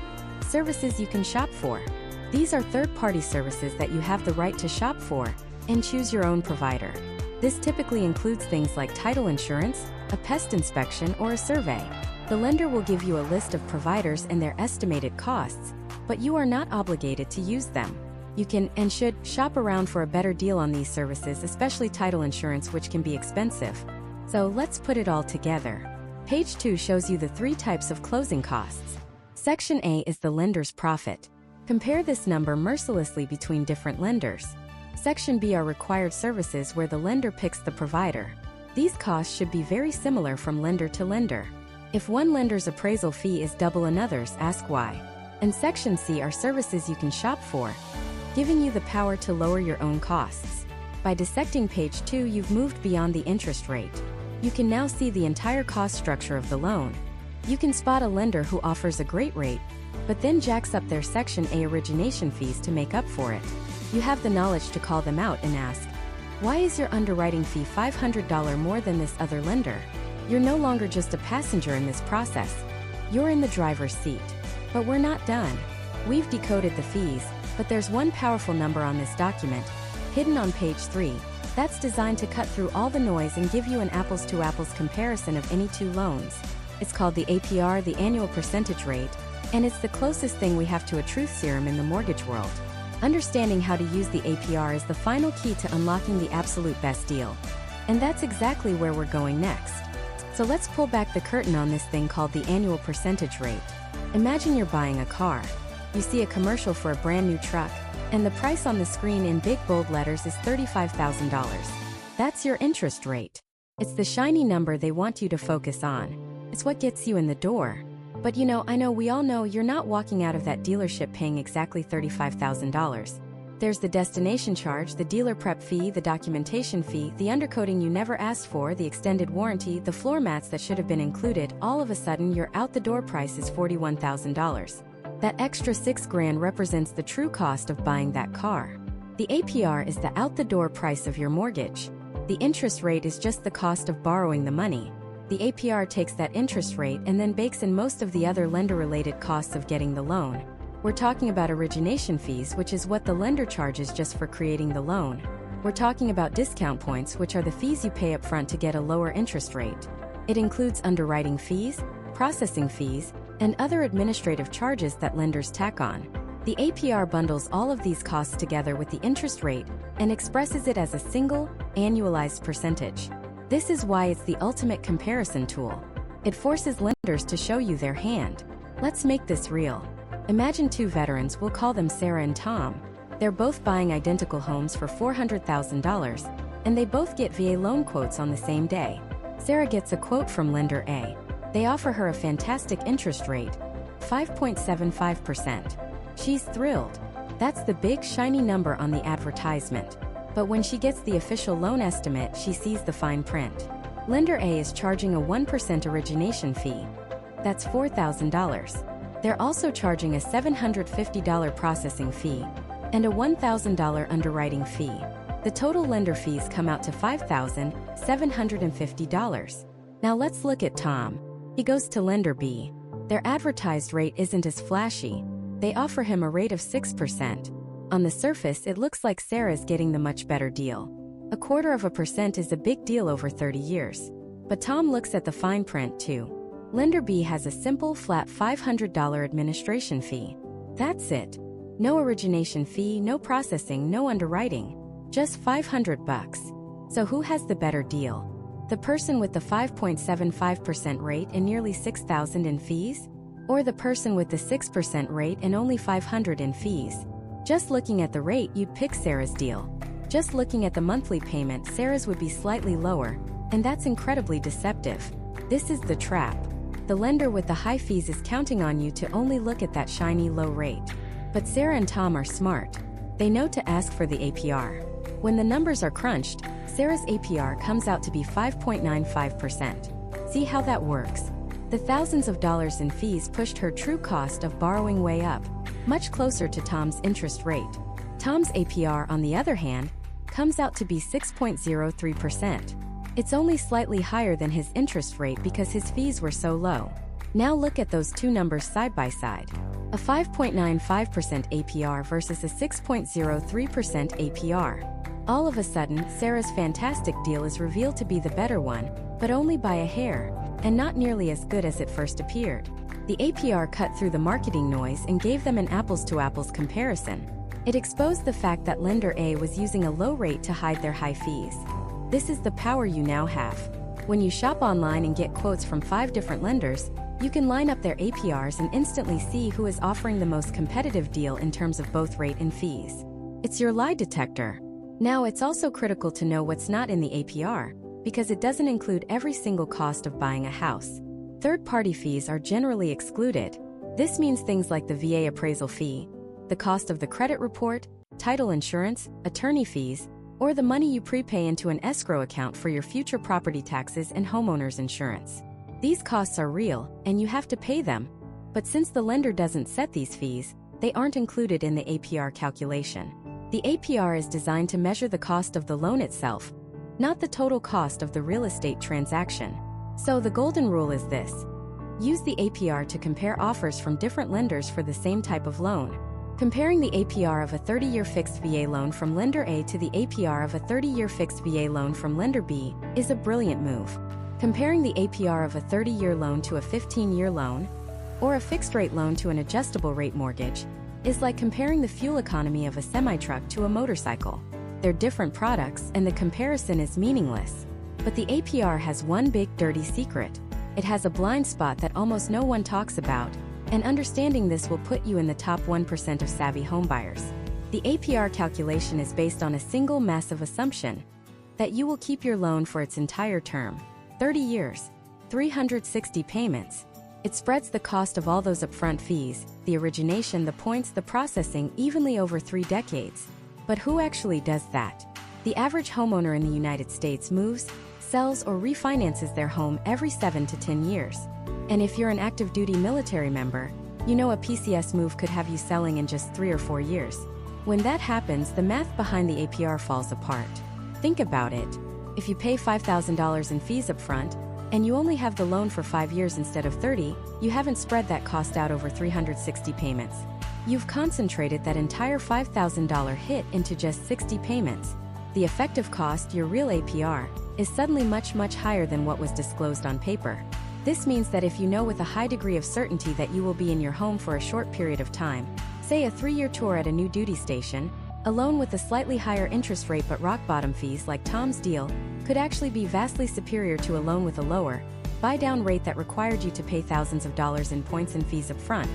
services you can shop for. These are third-party services that you have the right to shop for and choose your own provider. This typically includes things like title insurance, a pest inspection, or a survey. The lender will give you a list of providers and their estimated costs, but you are not obligated to use them. You can and should shop around for a better deal on these services, especially title insurance, which can be expensive. So let's put it all together. Page 2 shows you the 3 types of closing costs. Section A is the lender's profit. Compare this number mercilessly between different lenders. Section B are required services where the lender picks the provider. These costs should be very similar from lender to lender. If one lender's appraisal fee is double another's, ask why. And Section C are services you can shop for, giving you the power to lower your own costs. By dissecting page 2, you've moved beyond the interest rate. You can now see the entire cost structure of the loan. You can spot a lender who offers a great rate, but then jacks up their Section A origination fees to make up for it. You have the knowledge to call them out and ask, why is your underwriting fee $500 more than this other lender? You're no longer just a passenger in this process. You're in the driver's seat. But we're not done. We've decoded the fees, but there's one powerful number on this document, hidden on page 3, that's designed to cut through all the noise and give you an apples-to-apples comparison of any two loans. It's called the APR, the annual percentage rate, and it's the closest thing we have to a truth serum in the mortgage world. Understanding how to use the APR is the final key to unlocking the absolute best deal. And that's exactly where we're going next. So let's pull back the curtain on this thing called the annual percentage rate. Imagine you're buying a car. You see a commercial for a brand new truck, and the price on the screen in big bold letters is $35,000. That's your interest rate. It's the shiny number they want you to focus on. It's what gets you in the door. But I know we all know you're not walking out of that dealership paying exactly $35,000. There's the destination charge, the dealer prep fee, the documentation fee, the undercoating you never asked for, the extended warranty, the floor mats that should have been included. All of a sudden, your out-the-door price is $41,000. That extra $6,000 represents the true cost of buying that car. The APR is the out-the-door price of your mortgage. The interest rate is just the cost of borrowing the money. The APR takes that interest rate and then bakes in most of the other lender-related costs of getting the loan. We're talking about origination fees, which is what the lender charges just for creating the loan. We're talking about discount points, which are the fees you pay up front to get a lower interest rate. It includes underwriting fees, processing fees, and other administrative charges that lenders tack on. The APR bundles all of these costs together with the interest rate and expresses it as a single, annualized percentage. This is why it's the ultimate comparison tool. It forces lenders to show you their hand. Let's make this real. Imagine two veterans, we'll call them Sarah and Tom. They're both buying identical homes for $400,000, and they both get VA loan quotes on the same day. Sarah gets a quote from lender A. They offer her a fantastic interest rate, 5.75%. She's thrilled. That's the big shiny number on the advertisement. But when she gets the official loan estimate, she sees the fine print. Lender A is charging a 1% origination fee. That's $4,000. They're also charging a $750 processing fee and a $1,000 underwriting fee. The total lender fees come out to $5,750. Now let's look at Tom. He goes to lender B. Their advertised rate isn't as flashy. They offer him a rate of 6%. On the surface, it looks like Sarah's getting the much better deal. 0.25% is a big deal over 30 years. But Tom looks at the fine print too. Lender B has a simple, flat $500 administration fee. That's it. No origination fee, no processing, no underwriting. Just $500. So who has the better deal? The person with the 5.75% rate and nearly $6,000 in fees? Or the person with the 6% rate and only $500 in fees? Just looking at the rate, you'd pick Sarah's deal. Just looking at the monthly payment, Sarah's would be slightly lower, and that's incredibly deceptive. This is the trap. The lender with the high fees is counting on you to only look at that shiny low rate. But Sarah and Tom are smart. They know to ask for the APR. When the numbers are crunched, Sarah's APR comes out to be 5.95%. See how that works? The thousands of dollars in fees pushed her true cost of borrowing way up, much closer to Tom's interest rate. Tom's APR, on the other hand, comes out to be 6.03%. It's only slightly higher than his interest rate because his fees were so low. Now look at those two numbers side by side. A 5.95% APR versus a 6.03% APR. All of a sudden, Sarah's fantastic deal is revealed to be the better one, but only by a hair, and not nearly as good as it first appeared. The APR cut through the marketing noise and gave them an apples-to-apples comparison. It exposed the fact that lender A was using a low rate to hide their high fees. This is the power you now have. When you shop online and get quotes from 5 different lenders, you can line up their APRs and instantly see who is offering the most competitive deal in terms of both rate and fees. It's your lie detector. Now, it's also critical to know what's not in the APR, because it doesn't include every single cost of buying a house. Third-party fees are generally excluded. This means things like the VA appraisal fee, the cost of the credit report, title insurance, attorney fees, or the money you prepay into an escrow account for your future property taxes and homeowner's insurance. These costs are real, and you have to pay them. But since the lender doesn't set these fees, they aren't included in the APR calculation. The APR is designed to measure the cost of the loan itself, not the total cost of the real estate transaction. So the golden rule is this. Use the APR to compare offers from different lenders for the same type of loan. Comparing the APR of a 30-year fixed VA loan from lender A to the APR of a 30-year fixed VA loan from lender B is a brilliant move. Comparing the APR of a 30-year loan to a 15-year loan, or a fixed-rate loan to an adjustable-rate mortgage, is like comparing the fuel economy of a semi-truck to a motorcycle. They're different products, and the comparison is meaningless. But the APR has one big, dirty secret. It has a blind spot that almost no one talks about, and understanding this will put you in the top 1% of savvy homebuyers. The APR calculation is based on a single massive assumption, that you will keep your loan for its entire term, 30 years, 360 payments. It spreads the cost of all those upfront fees, the origination, the points, the processing evenly over 3 decades. But who actually does that? The average homeowner in the United States moves, sells, or refinances their home every 7 to 10 years. And if you're an active duty military member, you know a PCS move could have you selling in just 3 or 4 years. When that happens, the math behind the APR falls apart. Think about it. If you pay $5,000 in fees up front, and you only have the loan for 5 years instead of 30, you haven't spread that cost out over 360 payments. You've concentrated that entire $5,000 hit into just 60 payments. The effective cost, your real APR, is suddenly much, much higher than what was disclosed on paper. This means that if you know with a high degree of certainty that you will be in your home for a short period of time, say a 3-year tour at a new duty station, a loan with a slightly higher interest rate but rock-bottom fees like Tom's deal could actually be vastly superior to a loan with a lower, buy-down rate that required you to pay thousands of dollars in points and fees up front.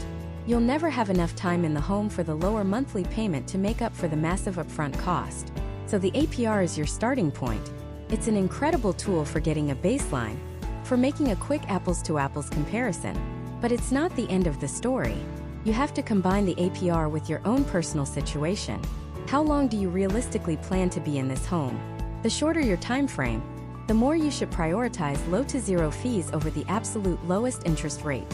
You'll never have enough time in the home for the lower monthly payment to make up for the massive upfront cost. So the APR is your starting point. It's an incredible tool for getting a baseline, for making a quick apples-to-apples comparison. But it's not the end of the story. You have to combine the APR with your own personal situation. How long do you realistically plan to be in this home? The shorter your time frame, the more you should prioritize low to zero fees over the absolute lowest interest rate.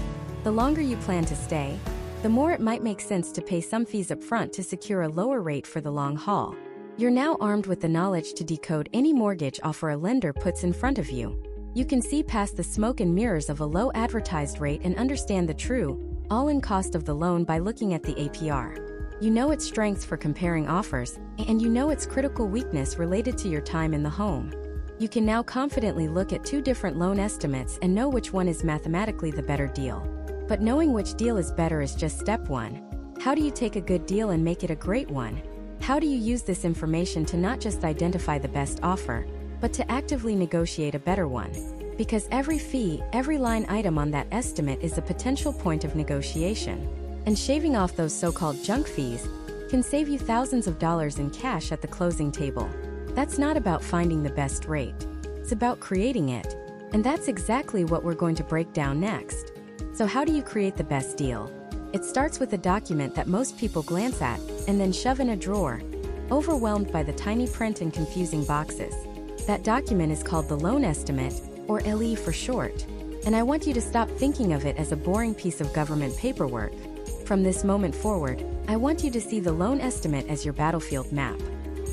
The longer you plan to stay, the more it might make sense to pay some fees up front to secure a lower rate for the long haul. You're now armed with the knowledge to decode any mortgage offer a lender puts in front of you. You can see past the smoke and mirrors of a low advertised rate and understand the true, all-in cost of the loan by looking at the APR. You know its strengths for comparing offers, and you know its critical weakness related to your time in the home. You can now confidently look at two different loan estimates and know which one is mathematically the better deal. But knowing which deal is better is just step one. How do you take a good deal and make it a great one? How do you use this information to not just identify the best offer, but to actively negotiate a better one? Because every fee, every line item on that estimate is a potential point of negotiation. And shaving off those so-called junk fees can save you thousands of dollars in cash at the closing table. That's not about finding the best rate. It's about creating it. And that's exactly what we're going to break down next. So how do you create the best deal? It starts with a document that most people glance at and then shove in a drawer, overwhelmed by the tiny print and confusing boxes. That document is called the loan estimate, or LE for short. And I want you to stop thinking of it as a boring piece of government paperwork. From this moment forward, I want you to see the loan estimate as your battlefield map.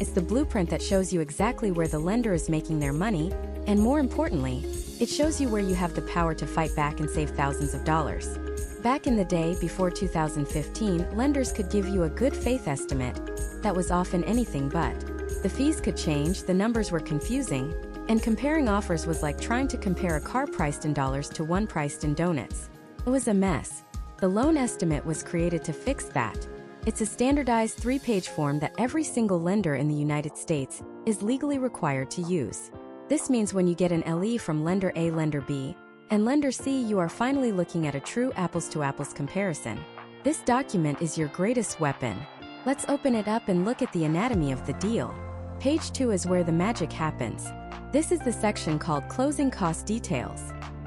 It's the blueprint that shows you exactly where the lender is making their money, and more importantly, it shows you where you have the power to fight back and save thousands of dollars. Back in the day, before 2015, lenders could give you a good faith estimate that was often anything but. The fees could change, the numbers were confusing, and comparing offers was like trying to compare a car priced in dollars to one priced in donuts. It was a mess. The loan estimate was created to fix that. It's a standardized 3-page form that every single lender in the United States is legally required to use. This means when you get an LE from lender A, lender B, and lender C, you are finally looking at a true apples-to-apples comparison. This document is your greatest weapon. Let's open it up and look at the anatomy of the deal. Page 2 is where the magic happens. This is the section called Closing Cost Details.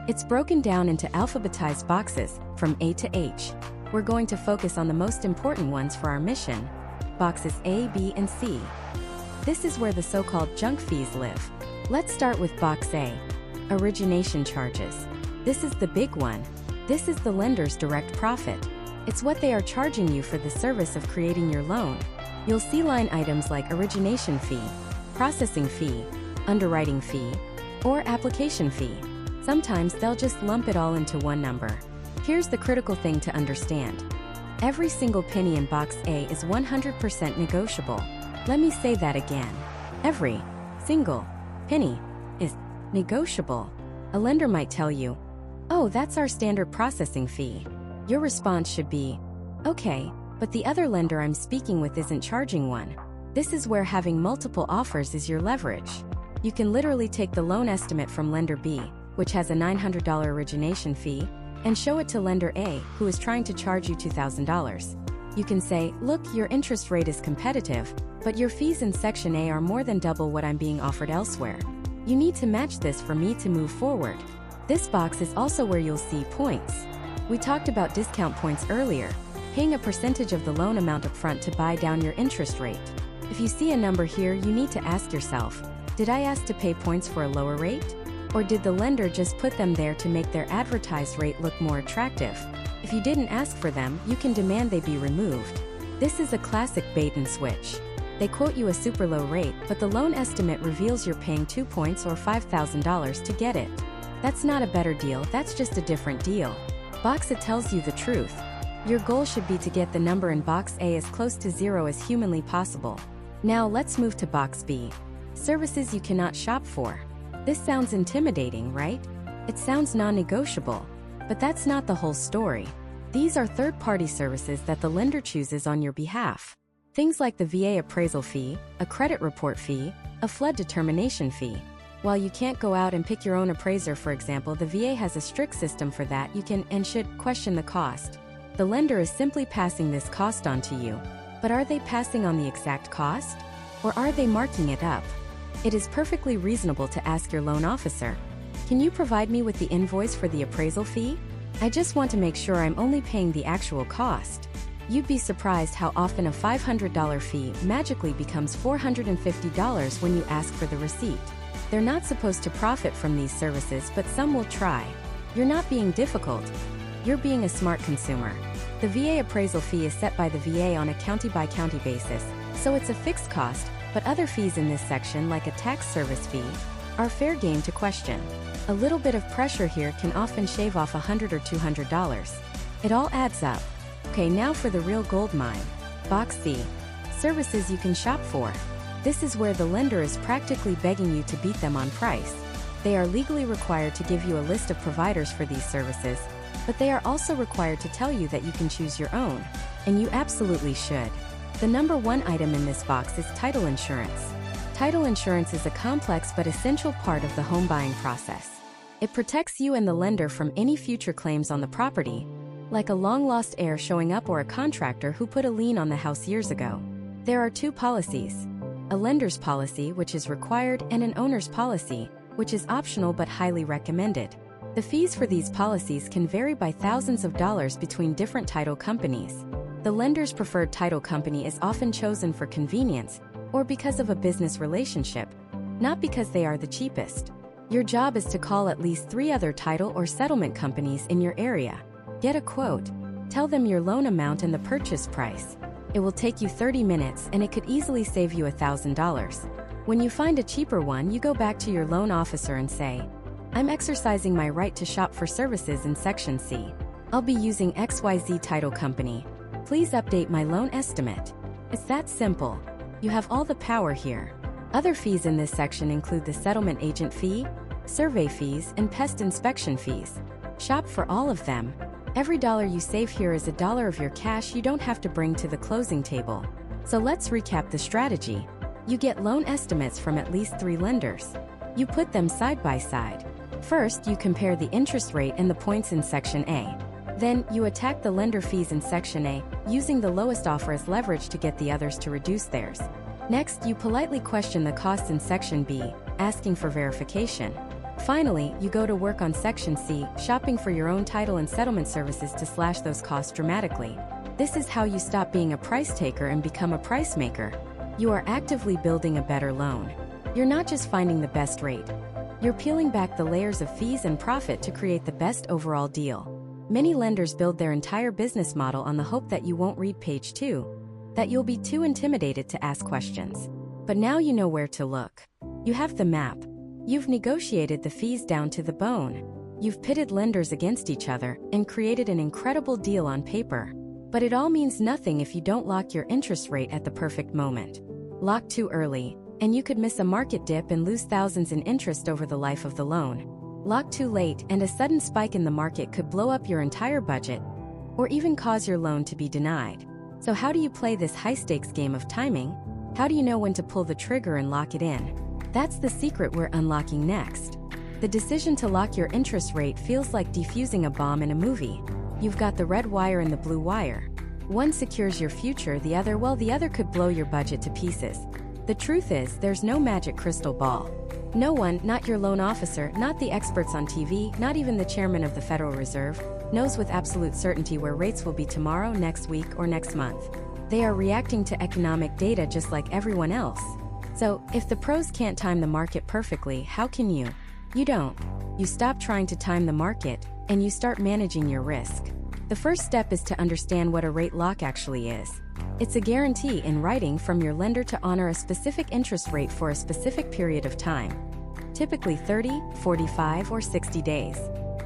It's broken down into alphabetized boxes from A to H. We're going to focus on the most important ones for our mission, boxes A, B, and C. This is where the so-called junk fees live. Let's start with box A, origination charges. This is the big one. This is the lender's direct profit. It's what they are charging you for the service of creating your loan. You'll see line items like origination fee, processing fee, underwriting fee, or application fee. Sometimes they'll just lump it all into one number. Here's the critical thing to understand. Every single penny in box A is 100% negotiable. Let me say that again. Every single penny is negotiable. A lender might tell you, "Oh, that's our standard processing fee." Your response should be, "Okay, but the other lender I'm speaking with isn't charging one." This is where having multiple offers is your leverage. You can literally take the loan estimate from lender B, which has a $900 origination fee, and show it to lender A, who is trying to charge you $2,000. You can say, "Look, your interest rate is competitive, but your fees in Section A are more than double what I'm being offered elsewhere. You need to match this for me to move forward." This box is also where you'll see points. We talked about discount points earlier, paying a percentage of the loan amount upfront to buy down your interest rate. If you see a number here, you need to ask yourself, did I ask to pay points for a lower rate? Or did the lender just put them there to make their advertised rate look more attractive? If you didn't ask for them, you can demand they be removed. This is a classic bait and switch. They quote you a super low rate, but the loan estimate reveals you're paying 2 points or $5,000 to get it. That's not a better deal, that's just a different deal. Box A tells you the truth. Your goal should be to get the number in box A as close to zero as humanly possible. Now let's move to box B. Services you cannot shop for. This sounds intimidating, right? It sounds non-negotiable. But that's not the whole story. These are third-party services that the lender chooses on your behalf. Things like the VA appraisal fee, a credit report fee, a flood determination fee. While you can't go out and pick your own appraiser, for example, the VA has a strict system for that. You can and should question the cost. The lender is simply passing this cost on to you. But are they passing on the exact cost? Or are they marking it up? It is perfectly reasonable to ask your loan officer, "Can you provide me with the invoice for the appraisal fee? I just want to make sure I'm only paying the actual cost." You'd be surprised how often a $500 fee magically becomes $450 when you ask for the receipt. They're not supposed to profit from these services, but some will try. You're not being difficult. You're being a smart consumer. The VA appraisal fee is set by the VA on a county-by-county basis, so it's a fixed cost, but other fees in this section, like a tax service fee, are fair game to question. A little bit of pressure here can often shave off $100 or $200. It all adds up. Okay, now for the real gold mine. Box C. Services you can shop for. This is where the lender is practically begging you to beat them on price. They are legally required to give you a list of providers for these services, but they are also required to tell you that you can choose your own, and you absolutely should. The number one item in this box is title insurance. Title insurance is a complex but essential part of the home buying process. It protects you and the lender from any future claims on the property, like a long-lost heir showing up or a contractor who put a lien on the house years ago. There are two policies: a lender's policy, which is required, and an owner's policy, which is optional but highly recommended. The fees for these policies can vary by thousands of dollars between different title companies. The lender's preferred title company is often chosen for convenience or because of a business relationship, not because they are the cheapest. Your job is to call at least 3 other title or settlement companies in your area. Get a quote. Tell them your loan amount and the purchase price. It will take you 30 minutes and it could easily save you $1,000. When you find a cheaper one, you go back to your loan officer and say, "I'm exercising my right to shop for services in Section C. I'll be using XYZ Title Company. Please update my loan estimate." It's that simple. You have all the power here. Other fees in this section include the settlement agent fee, survey fees, and pest inspection fees. Shop for all of them. Every dollar you save here is a dollar of your cash you don't have to bring to the closing table. So let's recap the strategy. You get loan estimates from at least 3 lenders. You put them side by side. First, you compare the interest rate and the points in Section A. Then, you attack the lender fees in Section A, using the lowest offer as leverage to get the others to reduce theirs. Next, you politely question the costs in Section B, asking for verification. Finally, you go to work on Section C, shopping for your own title and settlement services to slash those costs dramatically. This is how you stop being a price taker and become a price maker. You are actively building a better loan. You're not just finding the best rate. You're peeling back the layers of fees and profit to create the best overall deal. Many lenders build their entire business model on the hope that you won't read page 2, that you'll be too intimidated to ask questions. But now you know where to look. You have the map. You've negotiated the fees down to the bone. You've pitted lenders against each other and created an incredible deal on paper. But it all means nothing if you don't lock your interest rate at the perfect moment. Lock too early, and you could miss a market dip and lose thousands in interest over the life of the loan. Lock too late, and a sudden spike in the market could blow up your entire budget, or even cause your loan to be denied. So how do you play this high-stakes game of timing? How do you know when to pull the trigger and lock it in? That's the secret we're unlocking next. The decision to lock your interest rate feels like defusing a bomb in a movie. You've got the red wire and the blue wire. One secures your future, the other could blow your budget to pieces. The truth is, there's no magic crystal ball. No one, not your loan officer, not the experts on TV, not even the chairman of the Federal Reserve, knows with absolute certainty where rates will be tomorrow, next week, or next month. They are reacting to economic data just like everyone else. So, if the pros can't time the market perfectly, how can you? You don't. You stop trying to time the market, and you start managing your risk. The first step is to understand what a rate lock actually is. It's a guarantee in writing from your lender to honor a specific interest rate for a specific period of time, typically 30, 45, or 60 days.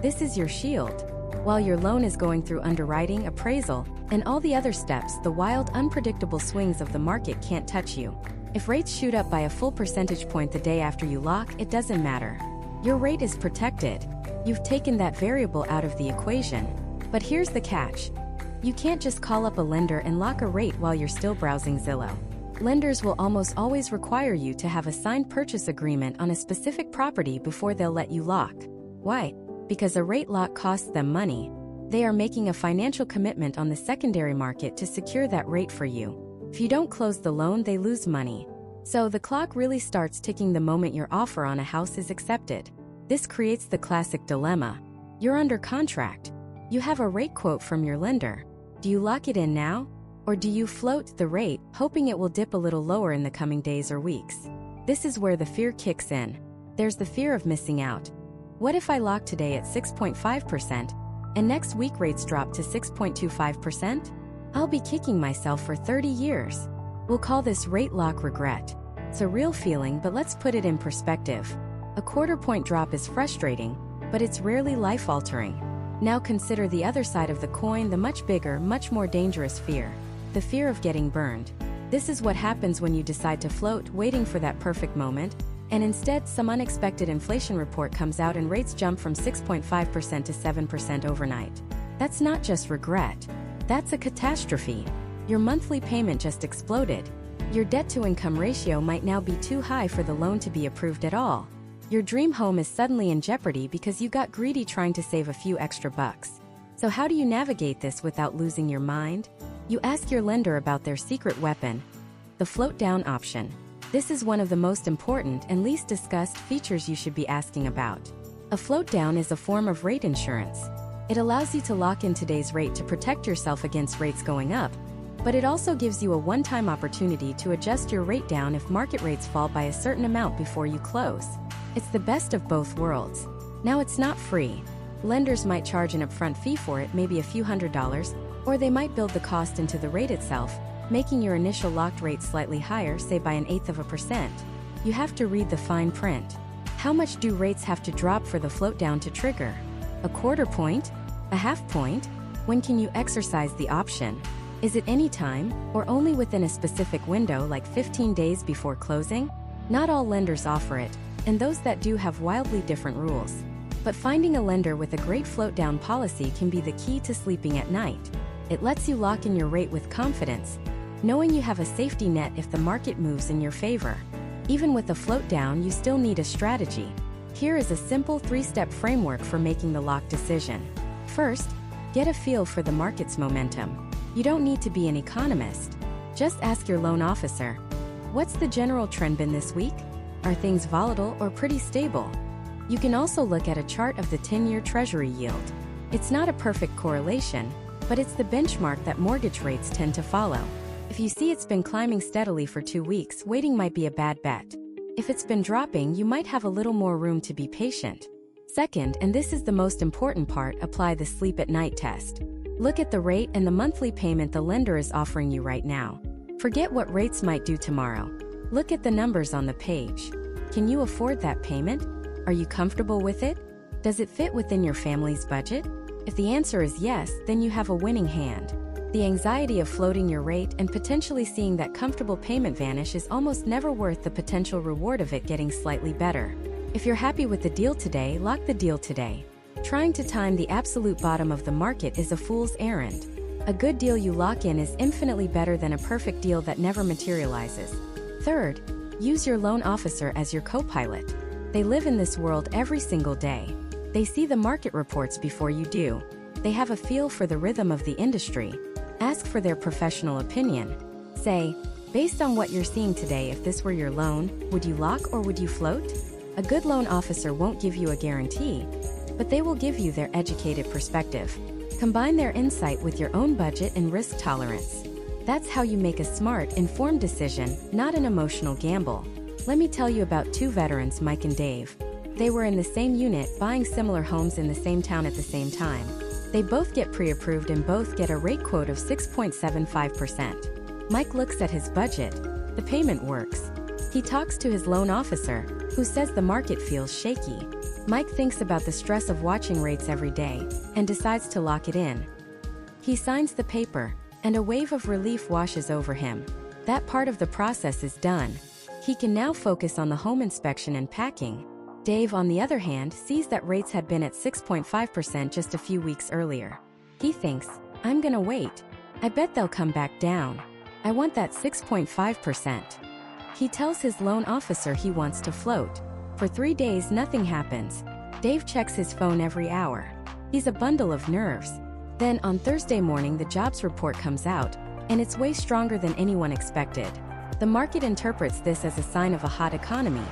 This is your shield. While your loan is going through underwriting, appraisal, and all the other steps, the wild, unpredictable swings of the market can't touch you. If rates shoot up by a full percentage point the day after you lock, it doesn't matter. Your rate is protected. You've taken that variable out of the equation. But here's the catch. You can't just call up a lender and lock a rate while you're still browsing Zillow. Lenders will almost always require you to have a signed purchase agreement on a specific property before they'll let you lock. Why? Because a rate lock costs them money. They are making a financial commitment on the secondary market to secure that rate for you. If you don't close the loan, they lose money. So the clock really starts ticking the moment your offer on a house is accepted. This creates the classic dilemma. You're under contract. You have a rate quote from your lender. Do you lock it in now? Or do you float the rate, hoping it will dip a little lower in the coming days or weeks? This is where the fear kicks in. There's the fear of missing out. What if I lock today at 6.5%, and next week rates drop to 6.25%? I'll be kicking myself for 30 years. We'll call this rate lock regret. It's a real feeling, but let's put it in perspective. A quarter-point drop is frustrating, but it's rarely life-altering. Now consider the other side of the coin, the much bigger, much more dangerous fear. the fear of getting burned. This is what happens when you decide to float, waiting for that perfect moment, and instead some unexpected inflation report comes out and rates jump from 6.5% to 7% overnight. That's not just regret. That's a catastrophe. Your monthly payment just exploded. Your debt-to-income ratio might now be too high for the loan to be approved at all. Your dream home is suddenly in jeopardy because you got greedy trying to save a few extra bucks. So how do you navigate this without losing your mind? You ask your lender about their secret weapon, the float-down option. This is one of the most important and least discussed features you should be asking about. A float-down is a form of rate insurance. It allows you to lock in today's rate to protect yourself against rates going up, but it also gives you a one-time opportunity to adjust your rate down if market rates fall by a certain amount before you close. It's the best of both worlds. Now, it's not free. Lenders might charge an upfront fee for it, maybe a few $100s, or they might build the cost into the rate itself, making your initial locked rate slightly higher, say by 0.1%. You have to read the fine print. How much do rates have to drop for the float down to trigger? A quarter point? A half point? When can you exercise the option? Is it any time, or only within a specific window like 15 days before closing? Not all lenders offer it, and those that do have wildly different rules. But finding a lender with a great float-down policy can be the key to sleeping at night. It lets you lock in your rate with confidence, knowing you have a safety net if the market moves in your favor. Even with a float-down, you still need a strategy. Here is a simple 3-step framework for making the lock decision. First, get a feel for the market's momentum. You don't need to be an economist. Just ask your loan officer, what's the general trend been this week? Are things volatile or pretty stable? You can also look at a chart of the 10-year Treasury yield. It's not a perfect correlation, but it's the benchmark that mortgage rates tend to follow. If you see it's been climbing steadily for 2 weeks, waiting might be a bad bet. If it's been dropping, you might have a little more room to be patient. Second, and this is the most important part, apply the sleep at night test. Look at the rate and the monthly payment the lender is offering you right now. Forget what rates might do tomorrow. Look at the numbers on the page. Can you afford that payment? Are you comfortable with it? Does it fit within your family's budget? If the answer is yes, then you have a winning hand. The anxiety of floating your rate and potentially seeing that comfortable payment vanish is almost never worth the potential reward of it getting slightly better. If you're happy with the deal today, lock the deal today. Trying to time the absolute bottom of the market is a fool's errand. A good deal you lock in is infinitely better than a perfect deal that never materializes. Third, use your loan officer as your co-pilot. They live in this world every single day. They see the market reports before you do. They have a feel for the rhythm of the industry. Ask for their professional opinion. Say, based on what you're seeing today, if this were your loan, would you lock or would you float? A good loan officer won't give you a guarantee, but they will give you their educated perspective. Combine their insight with your own budget and risk tolerance. That's how you make a smart, informed decision, not an emotional gamble. Let me tell you about 2 veterans, Mike and Dave. They were in the same unit, buying similar homes in the same town at the same time. They both get pre-approved and both get a rate quote of 6.75%. Mike looks at his budget. The payment works. He talks to his loan officer, who says the market feels shaky. Mike thinks about the stress of watching rates every day and decides to lock it in. He signs the paper, and a wave of relief washes over him. That part of the process is done. He can now focus on the home inspection and packing. Dave, on the other hand, sees that rates had been at 6.5% just a few weeks earlier. He thinks, I'm gonna wait. I bet they'll come back down. I want that 6.5%. He tells his loan officer he wants to float. For 3 days, nothing happens. Dave checks his phone every hour. He's a bundle of nerves. Then, on Thursday morning, the jobs report comes out, and it's way stronger than anyone expected. The market interprets this as a sign of a hot economy,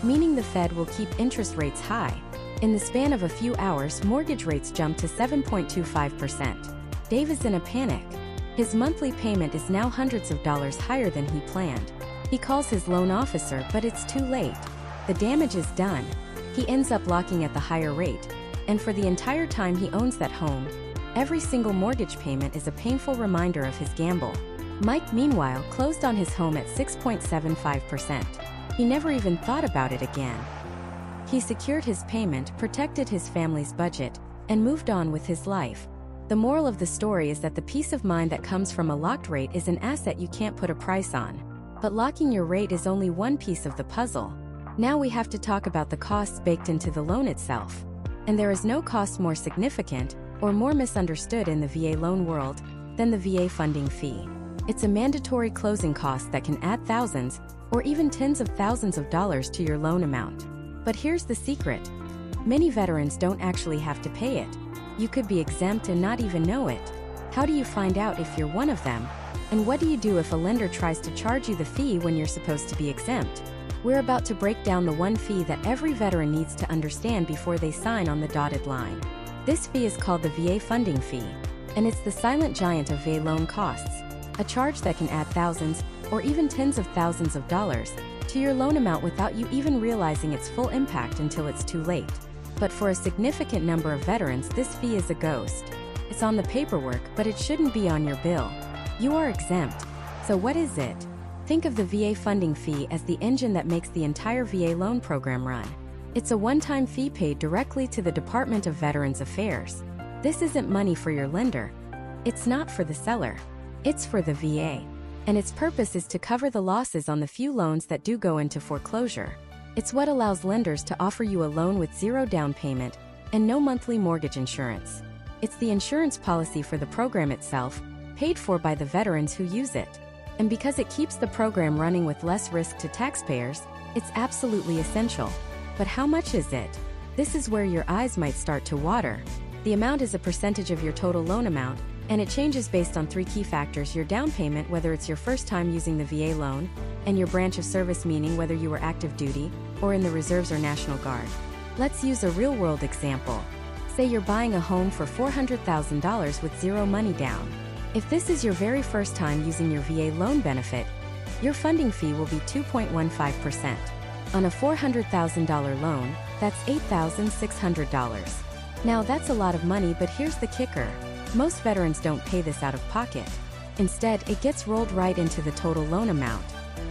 meaning the Fed will keep interest rates high. In the span of a few hours, mortgage rates jump to 7.25%. Dave is in a panic. His monthly payment is now hundreds of dollars higher than he planned. He calls his loan officer, but it's too late. The damage is done. He ends up locking at the higher rate, and for the entire time he owns that home, every single mortgage payment is a painful reminder of his gamble. Mike, meanwhile, closed on his home at 6.75%. He never even thought about it again. He secured his payment, protected his family's budget, and moved on with his life. The moral of the story is that the peace of mind that comes from a locked rate is an asset you can't put a price on. But locking your rate is only one piece of the puzzle. Now we have to talk about the costs baked into the loan itself. And there is no cost more significant or more misunderstood in the VA loan world than the VA funding fee. It's a mandatory closing cost that can add thousands or even tens of thousands of dollars to your loan amount. But here's the secret. Many veterans don't actually have to pay it. You could be exempt and not even know it. How do you find out if you're one of them? And what do you do if a lender tries to charge you the fee when you're supposed to be exempt? We're about to break down the one fee that every veteran needs to understand before they sign on the dotted line. This fee is called the VA funding fee, and it's the silent giant of VA loan costs, a charge that can add thousands or even tens of thousands of dollars to your loan amount without you even realizing its full impact until it's too late. But for a significant number of veterans, this fee is a ghost. It's on the paperwork, but it shouldn't be on your bill. You are exempt. So what is it? Think of the VA funding fee as the engine that makes the entire VA loan program run. It's a one-time fee paid directly to the Department of Veterans Affairs. This isn't money for your lender. It's not for the seller. It's for the VA. And its purpose is to cover the losses on the few loans that do go into foreclosure. It's what allows lenders to offer you a loan with zero down payment and no monthly mortgage insurance. It's the insurance policy for the program itself, paid for by the veterans who use it. And because it keeps the program running with less risk to taxpayers, it's absolutely essential. But how much is it? This is where your eyes might start to water. The amount is a percentage of your total loan amount, and it changes based on three key factors: your down payment, whether it's your first time using the VA loan, and your branch of service, meaning whether you were active duty or in the reserves or National Guard. Let's use a real-world example. Say you're buying a home for $400,000 with zero money down. If this is your very first time using your VA loan benefit, your funding fee will be 2.15%. On a $400,000 loan, that's $8,600. Now that's a lot of money, but here's the kicker. Most veterans don't pay this out of pocket. Instead, it gets rolled right into the total loan amount.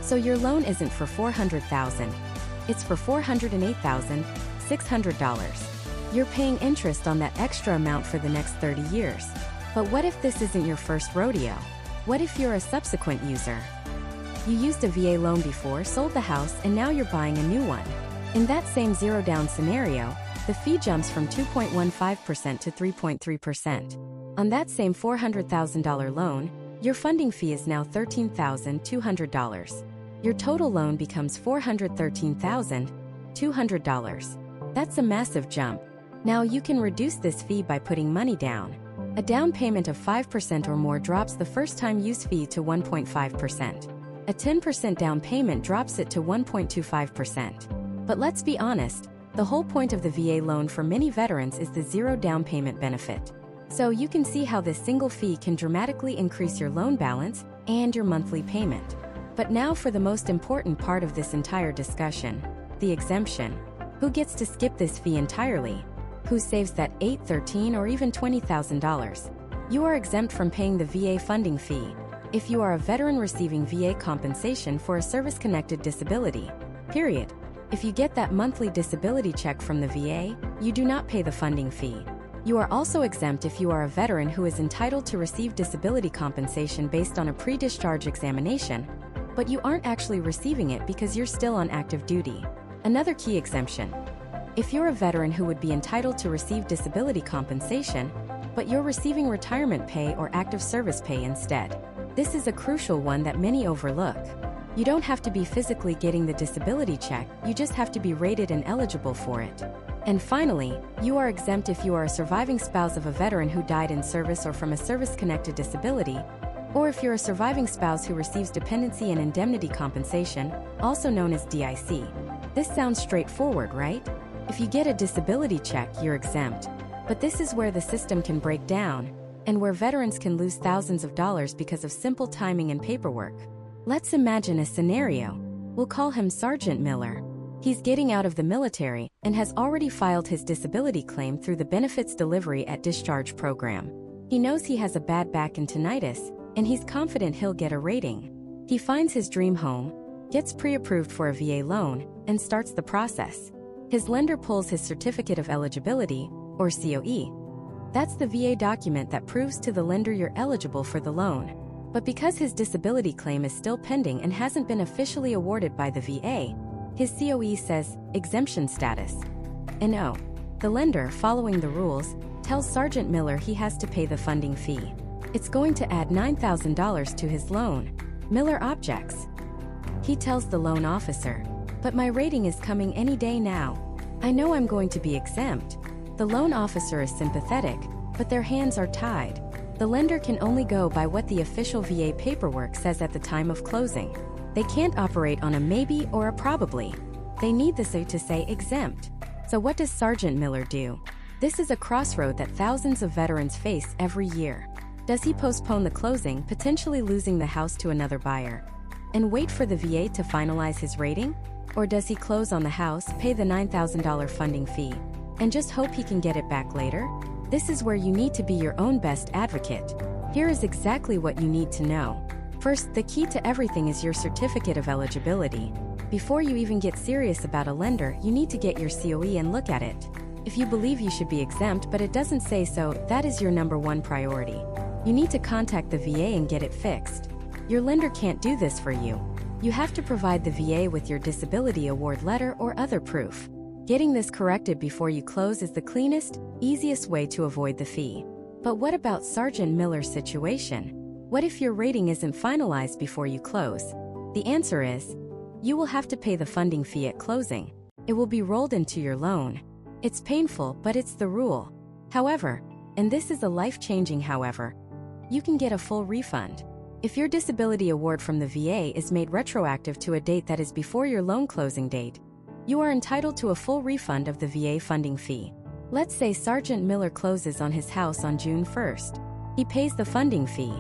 So your loan isn't for $400,000. It's for $408,600. You're paying interest on that extra amount for the next 30 years. But what if this isn't your first rodeo? What if you're a subsequent user? You used a VA loan before, sold the house, and now you're buying a new one. In that same zero down scenario, the fee jumps from 2.15% to 3.3%. On that same $400,000 loan, your funding fee is now $13,200. Your total loan becomes $413,200. That's a massive jump. Now you can reduce this fee by putting money down. A down payment of 5% or more drops the first-time use fee to 1.5%. A 10% down payment drops it to 1.25%. But let's be honest, the whole point of the VA loan for many veterans is the zero down payment benefit. So you can see how this single fee can dramatically increase your loan balance and your monthly payment. But now for the most important part of this entire discussion, the exemption. Who gets to skip this fee entirely? Who saves that $8,000, $13,000, or even $20,000? You are exempt from paying the VA funding fee if you are a veteran receiving VA compensation for a service-connected disability. Period. If you get that monthly disability check from the VA, you do not pay the funding fee. You are also exempt if you are a veteran who is entitled to receive disability compensation based on a pre-discharge examination, but you aren't actually receiving it because you're still on active duty. Another key exemption. If you're a veteran who would be entitled to receive disability compensation, but you're receiving retirement pay or active service pay instead. This is a crucial one that many overlook. You don't have to be physically getting the disability check, you just have to be rated and eligible for it. And finally, you are exempt if you are a surviving spouse of a veteran who died in service or from a service-connected disability, or if you're a surviving spouse who receives dependency and indemnity compensation, also known as DIC. This sounds straightforward, right? If you get a disability check, you're exempt. But this is where the system can break down, and where veterans can lose thousands of dollars because of simple timing and paperwork. Let's imagine a scenario. We'll call him Sergeant Miller. He's getting out of the military and has already filed his disability claim through the Benefits Delivery at Discharge program. He knows he has a bad back and tinnitus, and he's confident he'll get a rating. He finds his dream home, gets pre-approved for a VA loan, and starts the process. His lender pulls his Certificate of Eligibility, or COE. That's the VA document that proves to the lender you're eligible for the loan. But because his disability claim is still pending and hasn't been officially awarded by the VA, his COE says exemption status. And oh, the lender, following the rules, tells Sergeant Miller he has to pay the funding fee. It's going to add $9,000 to his loan. Miller objects. He tells the loan officer, "But my rating is coming any day now. I know I'm going to be exempt." The loan officer is sympathetic, but their hands are tied. The lender can only go by what the official VA paperwork says at the time of closing. They can't operate on a maybe or a probably. They need the say to say exempt. So what does Sergeant Miller do? This is a crossroad that thousands of veterans face every year. Does he postpone the closing, potentially losing the house to another buyer, and wait for the VA to finalize his rating? Or does he close on the house, pay the $9,000 funding fee, and just hope he can get it back later? This is where you need to be your own best advocate. Here is exactly what you need to know. First, the key to everything is your Certificate of Eligibility. Before you even get serious about a lender, you need to get your COE and look at it. If you believe you should be exempt but it doesn't say so, that is your number one priority. You need to contact the VA and get it fixed. Your lender can't do this for you. You have to provide the VA with your disability award letter or other proof. Getting this corrected before you close is the cleanest, easiest way to avoid the fee. But what about Sergeant Miller's situation? What if your rating isn't finalized before you close? The answer is, you will have to pay the funding fee at closing. It will be rolled into your loan. It's painful, but it's the rule. However, and this is a life-changing however, you can get a full refund. If your disability award from the VA is made retroactive to a date that is before your loan closing date, you are entitled to a full refund of the VA funding fee. Let's say Sergeant Miller closes on his house on June 1st. He pays the funding fee.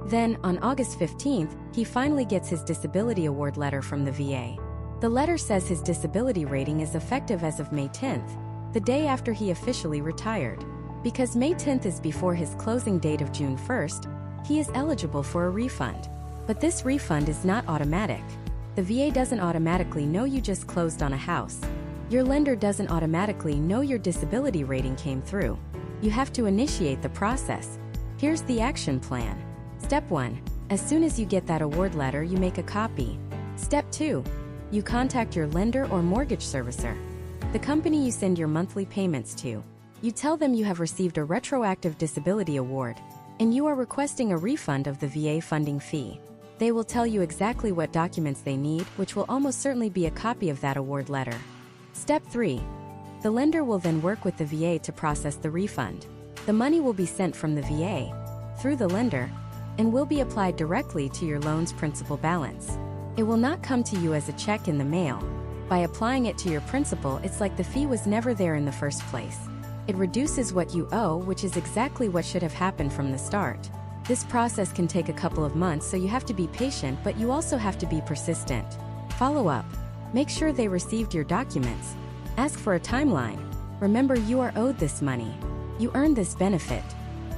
Then, on August 15th, he finally gets his disability award letter from the VA. The letter says his disability rating is effective as of May 10th, the day after he officially retired. Because May 10th is before his closing date of June 1st, he is eligible for a refund. But this refund is not automatic. The VA doesn't automatically know you just closed on a house. Your lender doesn't automatically know your disability rating came through. You have to initiate the process. Here's the action plan. Step 1. As soon as you get that award letter, you make a copy. Step 2. You contact your lender or mortgage servicer, the company you send your monthly payments to. You tell them you have received a retroactive disability award, and you are requesting a refund of the VA funding fee. They will tell you exactly what documents they need, which will almost certainly be a copy of that award letter. Step 3. The lender will then work with the VA to process the refund. The money will be sent from the VA, through the lender, and will be applied directly to your loan's principal balance. It will not come to you as a check in the mail. By applying it to your principal, it's like the fee was never there in the first place. It reduces what you owe, which is exactly what should have happened from the start. This process can take a couple of months, so you have to be patient, but you also have to be persistent. Follow up. Make sure they received your documents. Ask for a timeline. Remember, you are owed this money. You earned this benefit.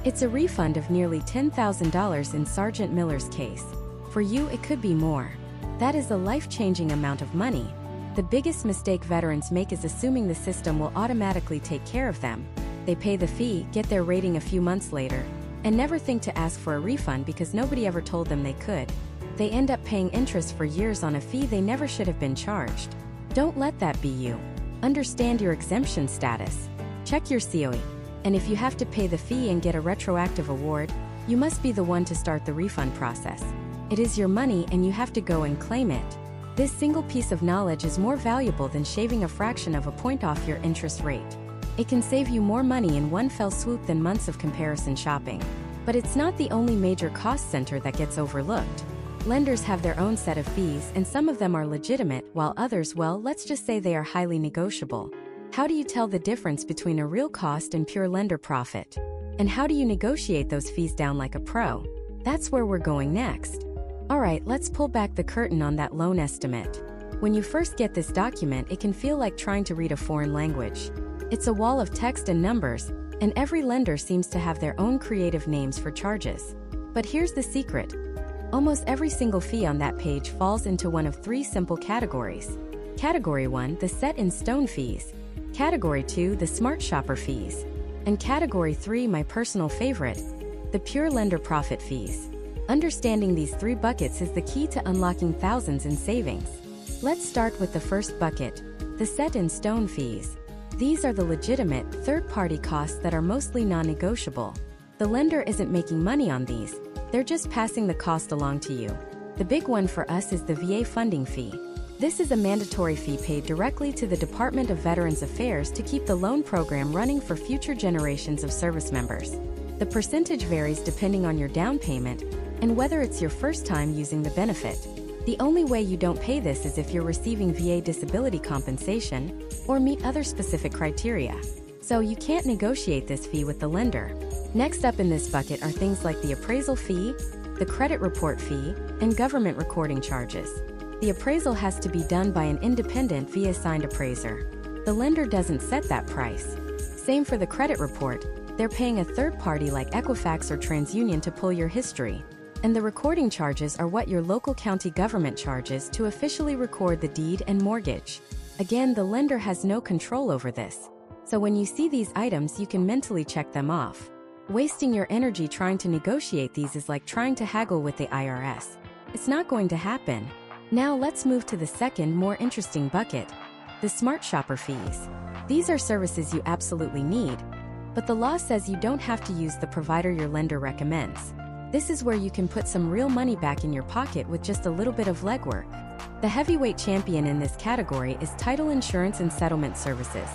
It's a refund of nearly $10,000 in Sergeant Miller's case. For you, it could be more. That is a life-changing amount of money. The biggest mistake veterans make is assuming the system will automatically take care of them. They pay the fee, get their rating a few months later, and never think to ask for a refund because nobody ever told them they could. They end up paying interest for years on a fee they never should have been charged. Don't let that be you. Understand your exemption status. Check your COE. And if you have to pay the fee and get a retroactive award, you must be the one to start the refund process. It is your money and you have to go and claim it. This single piece of knowledge is more valuable than shaving a fraction of a point off your interest rate. It can save you more money in one fell swoop than months of comparison shopping. But it's not the only major cost center that gets overlooked. Lenders have their own set of fees, and some of them are legitimate, while others, well, let's just say they are highly negotiable. How do you tell the difference between a real cost and pure lender profit? And how do you negotiate those fees down like a pro? That's where we're going next. Alright, let's pull back the curtain on that loan estimate. When you first get this document, it can feel like trying to read a foreign language. It's a wall of text and numbers, and every lender seems to have their own creative names for charges. But here's the secret. Almost every single fee on that page falls into one of three simple categories. Category 1, the set-in-stone fees. Category 2, the smart shopper fees. And Category 3, my personal favorite, the pure lender profit fees. Understanding these 3 buckets is the key to unlocking thousands in savings. Let's start with the first bucket, the set-in-stone fees. These are the legitimate, third-party costs that are mostly non-negotiable. The lender isn't making money on these, they're just passing the cost along to you. The big one for us is the VA funding fee. This is a mandatory fee paid directly to the Department of Veterans Affairs to keep the loan program running for future generations of service members. The percentage varies depending on your down payment and whether it's your first time using the benefit. The only way you don't pay this is if you're receiving VA disability compensation or meet other specific criteria. So you can't negotiate this fee with the lender. Next up in this bucket are things like the appraisal fee, the credit report fee, and government recording charges. The appraisal has to be done by an independent VA-assigned appraiser. The lender doesn't set that price. Same for the credit report, they're paying a third party like Equifax or TransUnion to pull your history. And the recording charges are what your local county government charges to officially record the deed and mortgage. Again, the lender has no control over this. So when you see these items, you can mentally check them off. Wasting your energy trying to negotiate these is like trying to haggle with the IRS. It's not going to happen. Now let's move to the second, more interesting bucket, the Smart Shopper fees. These are services you absolutely need, but the law says you don't have to use the provider your lender recommends. This is where you can put some real money back in your pocket with just a little bit of legwork. The heavyweight champion in this category is title insurance and settlement services.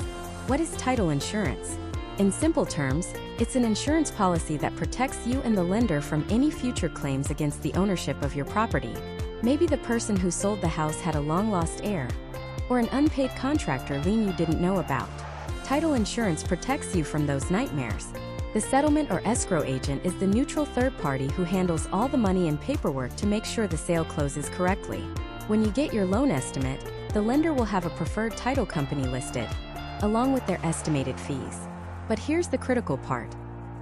What is title insurance? In simple terms, it's an insurance policy that protects you and the lender from any future claims against the ownership of your property. Maybe the person who sold the house had a long-lost heir, or an unpaid contractor lien you didn't know about. Title insurance protects you from those nightmares. The settlement or escrow agent is the neutral third party who handles all the money and paperwork to make sure the sale closes correctly. When you get your loan estimate, the lender will have a preferred title company listed, along with their estimated fees. But here's the critical part.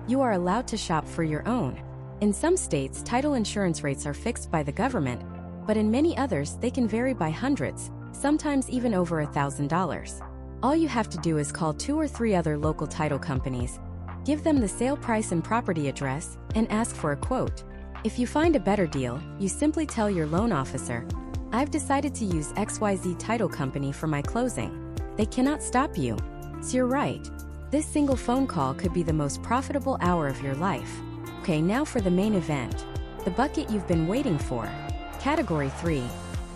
You are allowed to shop for your own. In some states, title insurance rates are fixed by the government, but in many others, they can vary by hundreds, sometimes even over $1,000. All you have to do is call 2 or 3 other local title companies, give them the sale price and property address, and ask for a quote. If you find a better deal, you simply tell your loan officer, "I've decided to use XYZ title company for my closing." They cannot stop you. So you're right. This single phone call could be the most profitable hour of your life. Okay, now for the main event. The bucket you've been waiting for. Category 3.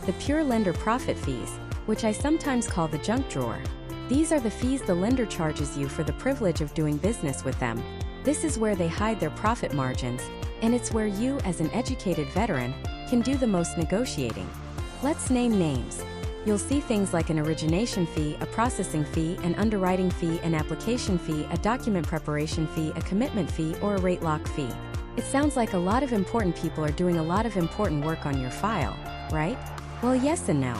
The pure lender profit fees, which I sometimes call the junk drawer. These are the fees the lender charges you for the privilege of doing business with them. This is where they hide their profit margins, and it's where you, as an educated veteran, can do the most negotiating. Let's name names. You'll see things like an origination fee, a processing fee, an underwriting fee, an application fee, a document preparation fee, a commitment fee, or a rate lock fee. It sounds like a lot of important people are doing a lot of important work on your file, right? Well, yes and no.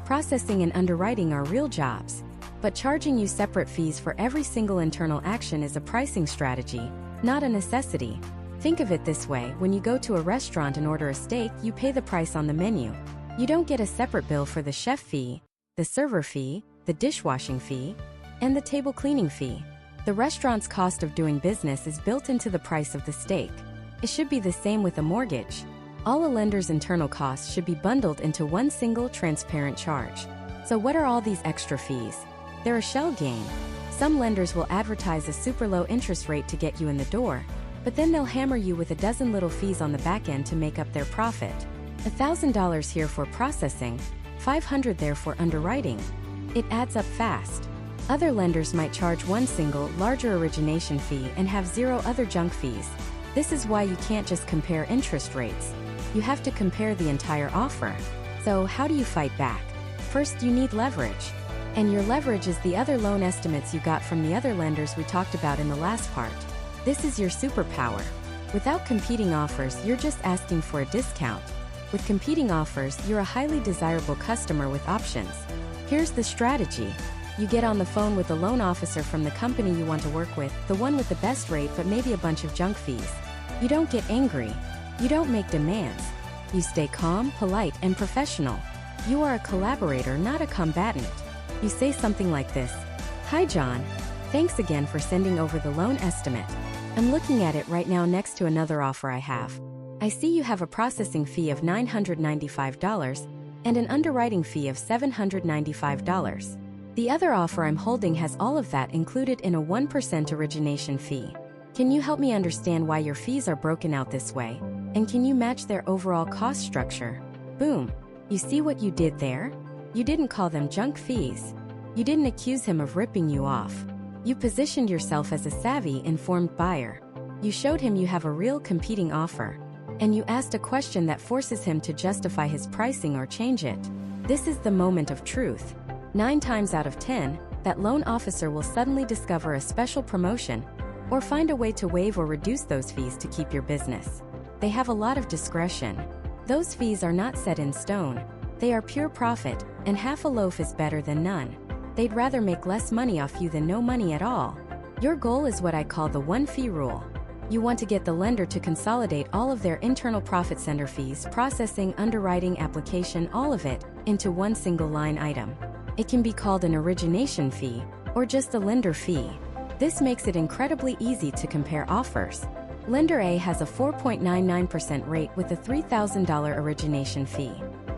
Processing and underwriting are real jobs. But charging you separate fees for every single internal action is a pricing strategy, not a necessity. Think of it this way: when you go to a restaurant and order a steak, you pay the price on the menu. You don't get a separate bill for the chef fee, the server fee, the dishwashing fee, and the table cleaning fee. The restaurant's cost of doing business is built into the price of the steak. It should be the same with a mortgage. All a lender's internal costs should be bundled into one single transparent charge. So what are all these extra fees? They're a shell game. Some lenders will advertise a super low interest rate to get you in the door, but then they'll hammer you with a dozen little fees on the back end to make up their profit. $1,000 here for processing, $500 there for underwriting. It adds up fast. Other lenders might charge one single, larger origination fee and have 0 other junk fees. This is why you can't just compare interest rates. You have to compare the entire offer. So how do you fight back? First, you need leverage. And your leverage is the other loan estimates you got from the other lenders we talked about in the last part. This is your superpower. Without competing offers, you're just asking for a discount. With competing offers, you're a highly desirable customer with options. Here's the strategy. You get on the phone with the loan officer from the company you want to work with, the one with the best rate but maybe a bunch of junk fees. You don't get angry. You don't make demands. You stay calm, polite, and professional. You are a collaborator, not a combatant. You say something like this: "Hi John, Thanks again for sending over the loan estimate. I'm looking at it right now next to another offer I have. I see you have a processing fee of $995 and an underwriting fee of $795. The other offer I'm holding has all of that included in a 1% origination fee. Can you help me understand why your fees are broken out this way? And can you match their overall cost structure? Boom! You see what you did there? You didn't call them junk fees. You didn't accuse him of ripping you off. You positioned yourself as a savvy, informed buyer. You showed him you have a real competing offer. And you asked a question that forces him to justify his pricing or change it. This is the moment of truth. 9 times out of 10, that loan officer will suddenly discover a special promotion or find a way to waive or reduce those fees to keep your business. They have a lot of discretion. Those fees are not set in stone. They are pure profit, and half a loaf is better than none. They'd rather make less money off you than no money at all. Your goal is what I call the one fee rule. You want to get the lender to consolidate all of their internal profit center fees, processing, underwriting, application, all of it, into one single line item. It can be called an origination fee, or just a lender fee. This makes it incredibly easy to compare offers. Lender A has a 4.99% rate with a $3,000 origination fee.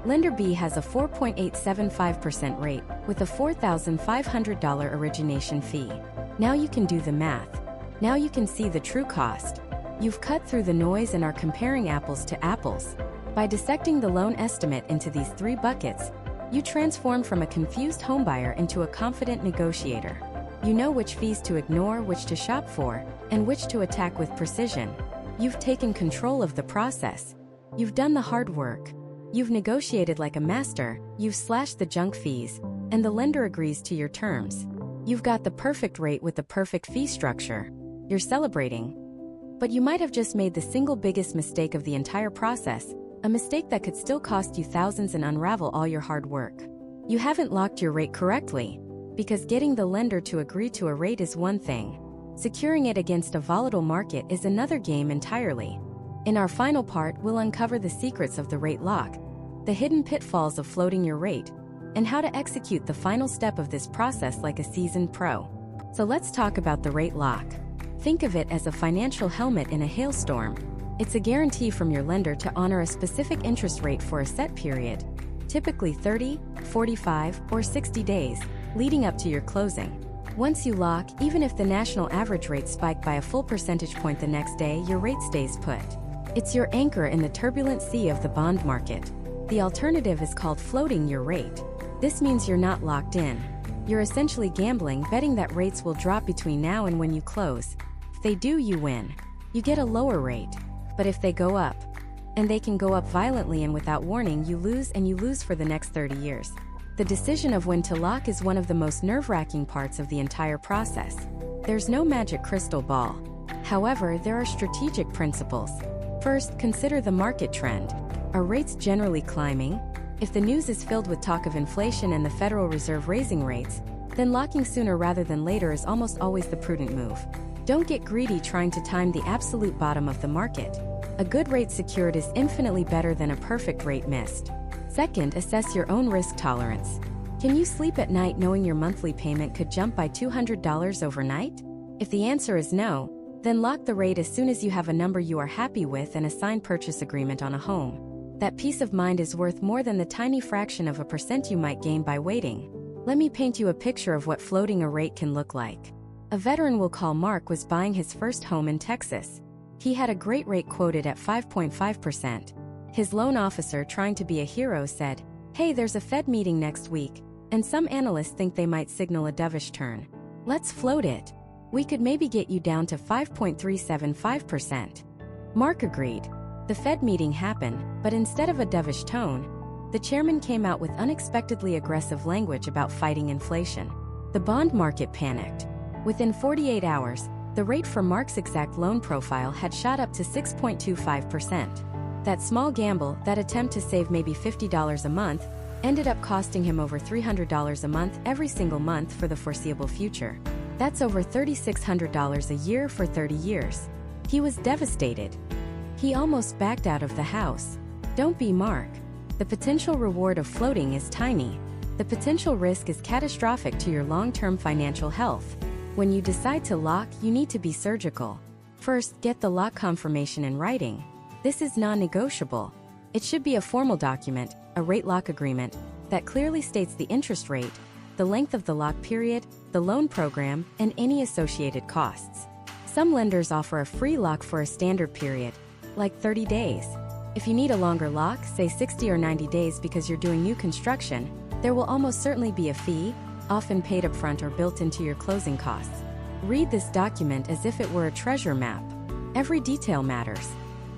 Lender B has a 4.875% rate with a $4,500 origination fee. Now you can do the math. Now you can see the true cost. You've cut through the noise and are comparing apples to apples. By dissecting the loan estimate into these 3 buckets, you transform from a confused homebuyer into a confident negotiator. You know which fees to ignore, which to shop for, and which to attack with precision. You've taken control of the process. You've done the hard work. You've negotiated like a master, you've slashed the junk fees, and the lender agrees to your terms. You've got the perfect rate with the perfect fee structure. You're celebrating. But you might have just made the single biggest mistake of the entire process, a mistake that could still cost you thousands and unravel all your hard work. You haven't locked your rate correctly, because getting the lender to agree to a rate is one thing. Securing it against a volatile market is another game entirely. In our final part, we'll uncover the secrets of the rate lock, the hidden pitfalls of floating your rate, and how to execute the final step of this process like a seasoned pro. So let's talk about the rate lock. Think of it as a financial helmet in a hailstorm. It's a guarantee from your lender to honor a specific interest rate for a set period, typically 30, 45, or 60 days, leading up to your closing. Once you lock, even if the national average rate spiked by a full percentage point the next day, your rate stays put. It's your anchor in the turbulent sea of the bond market. The alternative is called floating your rate. This means you're not locked in. You're essentially gambling, betting that rates will drop between now and when you close. If they do, you win. You get a lower rate. But if they go up, and they can go up violently and without warning, you lose, and you lose for the next 30 years. The decision of when to lock is one of the most nerve-wracking parts of the entire process. There's no magic crystal ball. However, there are strategic principles. First, consider the market trend. Are rates generally climbing? If the news is filled with talk of inflation and the Federal Reserve raising rates, then locking sooner rather than later is almost always the prudent move. Don't get greedy trying to time the absolute bottom of the market. A good rate secured is infinitely better than a perfect rate missed. Second, assess your own risk tolerance. Can you sleep at night knowing your monthly payment could jump by $200 overnight? If the answer is no, then lock the rate as soon as you have a number you are happy with and a signed purchase agreement on a home. That peace of mind is worth more than the tiny fraction of a percent you might gain by waiting. Let me paint you a picture of what floating a rate can look like. A veteran we'll call Mark was buying his first home in Texas. He had a great rate quoted at 5.5%. His loan officer, trying to be a hero, said, "Hey, there's a Fed meeting next week, and some analysts think they might signal a dovish turn. Let's float it. We could maybe get you down to 5.375%. Mark agreed. The Fed meeting happened, but instead of a dovish tone, the chairman came out with unexpectedly aggressive language about fighting inflation. The bond market panicked. Within 48 hours, the rate for Mark's exact loan profile had shot up to 6.25%. That small gamble, that attempt to save maybe $50 a month, ended up costing him over $300 a month every single month for the foreseeable future. That's over $3,600 a year for 30 years. He was devastated. He almost backed out of the house. Don't be Mark. The potential reward of floating is tiny. The potential risk is catastrophic to your long-term financial health. When you decide to lock, you need to be surgical. First, get the lock confirmation in writing. This is non-negotiable. It should be a formal document, a rate lock agreement, that clearly states the interest rate, the length of the lock period, the loan program, and any associated costs. Some lenders offer a free lock for a standard period, like 30 days. If you need a longer lock, say 60 or 90 days because you're doing new construction, there will almost certainly be a fee, often paid upfront or built into your closing costs. Read this document as if it were a treasure map. Every detail matters,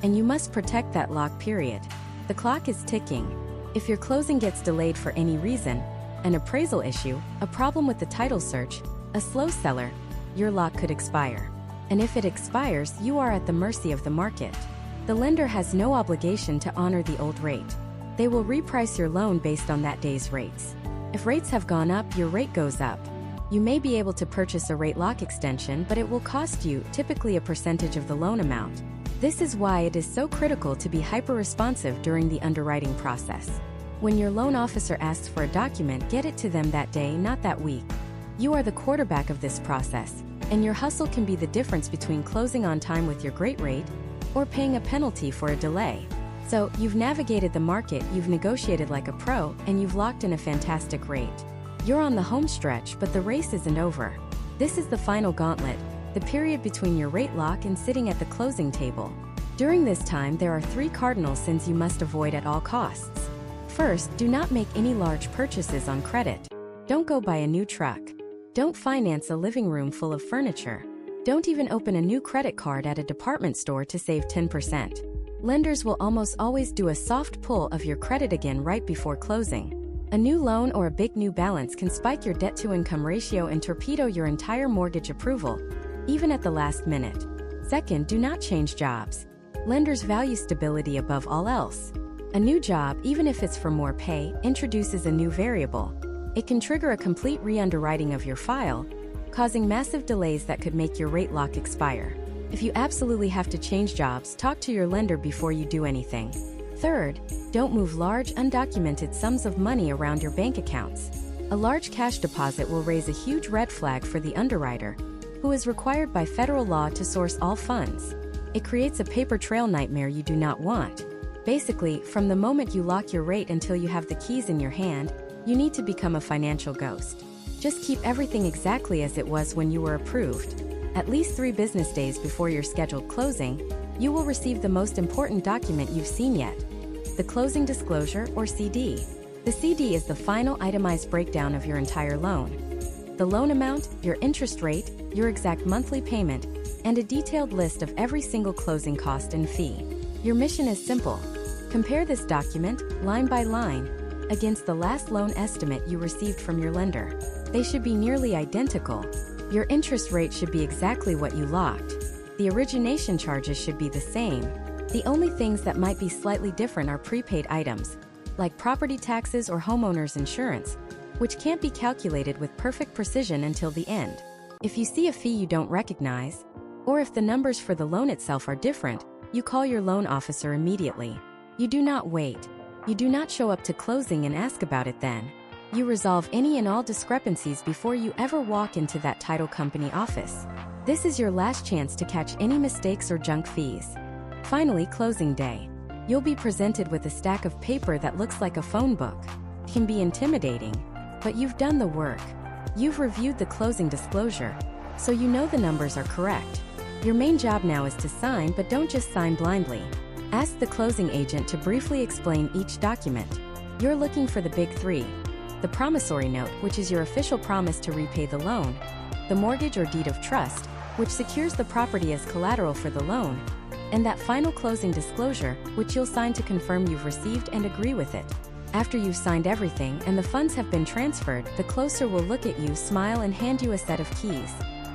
and you must protect that lock period. The clock is ticking. If your closing gets delayed for any reason, an appraisal issue, a problem with the title search, a slow seller, your lock could expire. And if it expires, you are at the mercy of the market. The lender has no obligation to honor the old rate. They will reprice your loan based on that day's rates. If rates have gone up, your rate goes up. You may be able to purchase a rate lock extension, but it will cost you, typically a percentage of the loan amount. This is why it is so critical to be hyper-responsive during the underwriting process. When your loan officer asks for a document, get it to them that day, not that week. You are the quarterback of this process, and your hustle can be the difference between closing on time with your great rate or paying a penalty for a delay. So, you've navigated the market, you've negotiated like a pro, and you've locked in a fantastic rate. You're on the home stretch, but the race isn't over. This is the final gauntlet, the period between your rate lock and sitting at the closing table. During this time, there are 3 cardinal sins you must avoid at all costs. First, do not make any large purchases on credit. Don't go buy a new truck. Don't finance a living room full of furniture. Don't even open a new credit card at a department store to save 10%. Lenders will almost always do a soft pull of your credit again right before closing. A new loan or a big new balance can spike your debt-to-income ratio and torpedo your entire mortgage approval, even at the last minute. Second, do not change jobs. Lenders value stability above all else. A new job, even if it's for more pay, introduces a new variable. It can trigger a complete re-underwriting of your file, causing massive delays that could make your rate lock expire. If you absolutely have to change jobs, talk to your lender before you do anything. Third, don't move large, undocumented sums of money around your bank accounts. A large cash deposit will raise a huge red flag for the underwriter, who is required by federal law to source all funds. It creates a paper trail nightmare you do not want. Basically, from the moment you lock your rate until you have the keys in your hand, you need to become a financial ghost. Just keep everything exactly as it was when you were approved. At least 3 business days before your scheduled closing, you will receive the most important document you've seen yet: the closing disclosure, or CD. The CD is the final itemized breakdown of your entire loan. The loan amount, your interest rate, your exact monthly payment, and a detailed list of every single closing cost and fee. Your mission is simple. Compare this document, line by line, against the last loan estimate you received from your lender. They should be nearly identical. Your interest rate should be exactly what you locked. The origination charges should be the same. The only things that might be slightly different are prepaid items, like property taxes or homeowners insurance, which can't be calculated with perfect precision until the end. If you see a fee you don't recognize, or if the numbers for the loan itself are different, you call your loan officer immediately. You do not wait. You do not show up to closing and ask about it then. You resolve any and all discrepancies before you ever walk into that title company office. This is your last chance to catch any mistakes or junk fees. Finally, closing day. You'll be presented with a stack of paper that looks like a phone book. It can be intimidating, but you've done the work. You've reviewed the closing disclosure, so you know the numbers are correct. Your main job now is to sign, but don't just sign blindly. Ask the closing agent to briefly explain each document. You're looking for the big 3. The promissory note, which is your official promise to repay the loan. The mortgage or deed of trust, which secures the property as collateral for the loan. And that final closing disclosure, which you'll sign to confirm you've received and agree with it. After you've signed everything and the funds have been transferred, the closer will look at you, smile, and hand you a set of keys.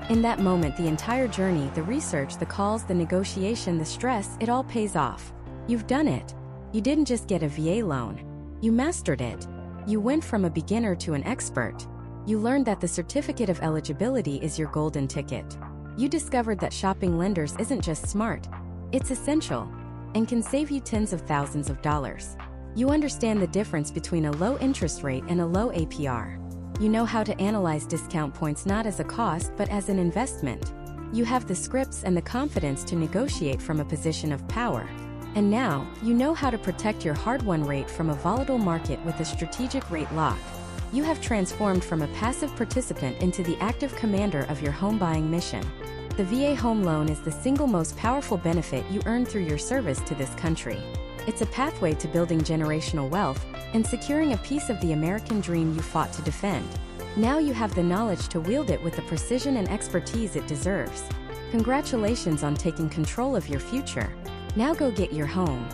In that moment, the entire journey, the research, the calls, the negotiation, the stress, it all pays off. You've done it. You didn't just get a VA loan. You mastered it. You went from a beginner to an expert. You learned that the Certificate of Eligibility is your golden ticket. You discovered that shopping lenders isn't just smart, it's essential, and can save you tens of thousands of dollars. You understand the difference between a low interest rate and a low APR. You know how to analyze discount points not as a cost but as an investment. You have the scripts and the confidence to negotiate from a position of power. And now, you know how to protect your hard-won rate from a volatile market with a strategic rate lock. You have transformed from a passive participant into the active commander of your home buying mission. The VA home loan is the single most powerful benefit you earn through your service to this country. It's a pathway to building generational wealth and securing a piece of the American dream you fought to defend. Now you have the knowledge to wield it with the precision and expertise it deserves. Congratulations on taking control of your future. Now go get your home.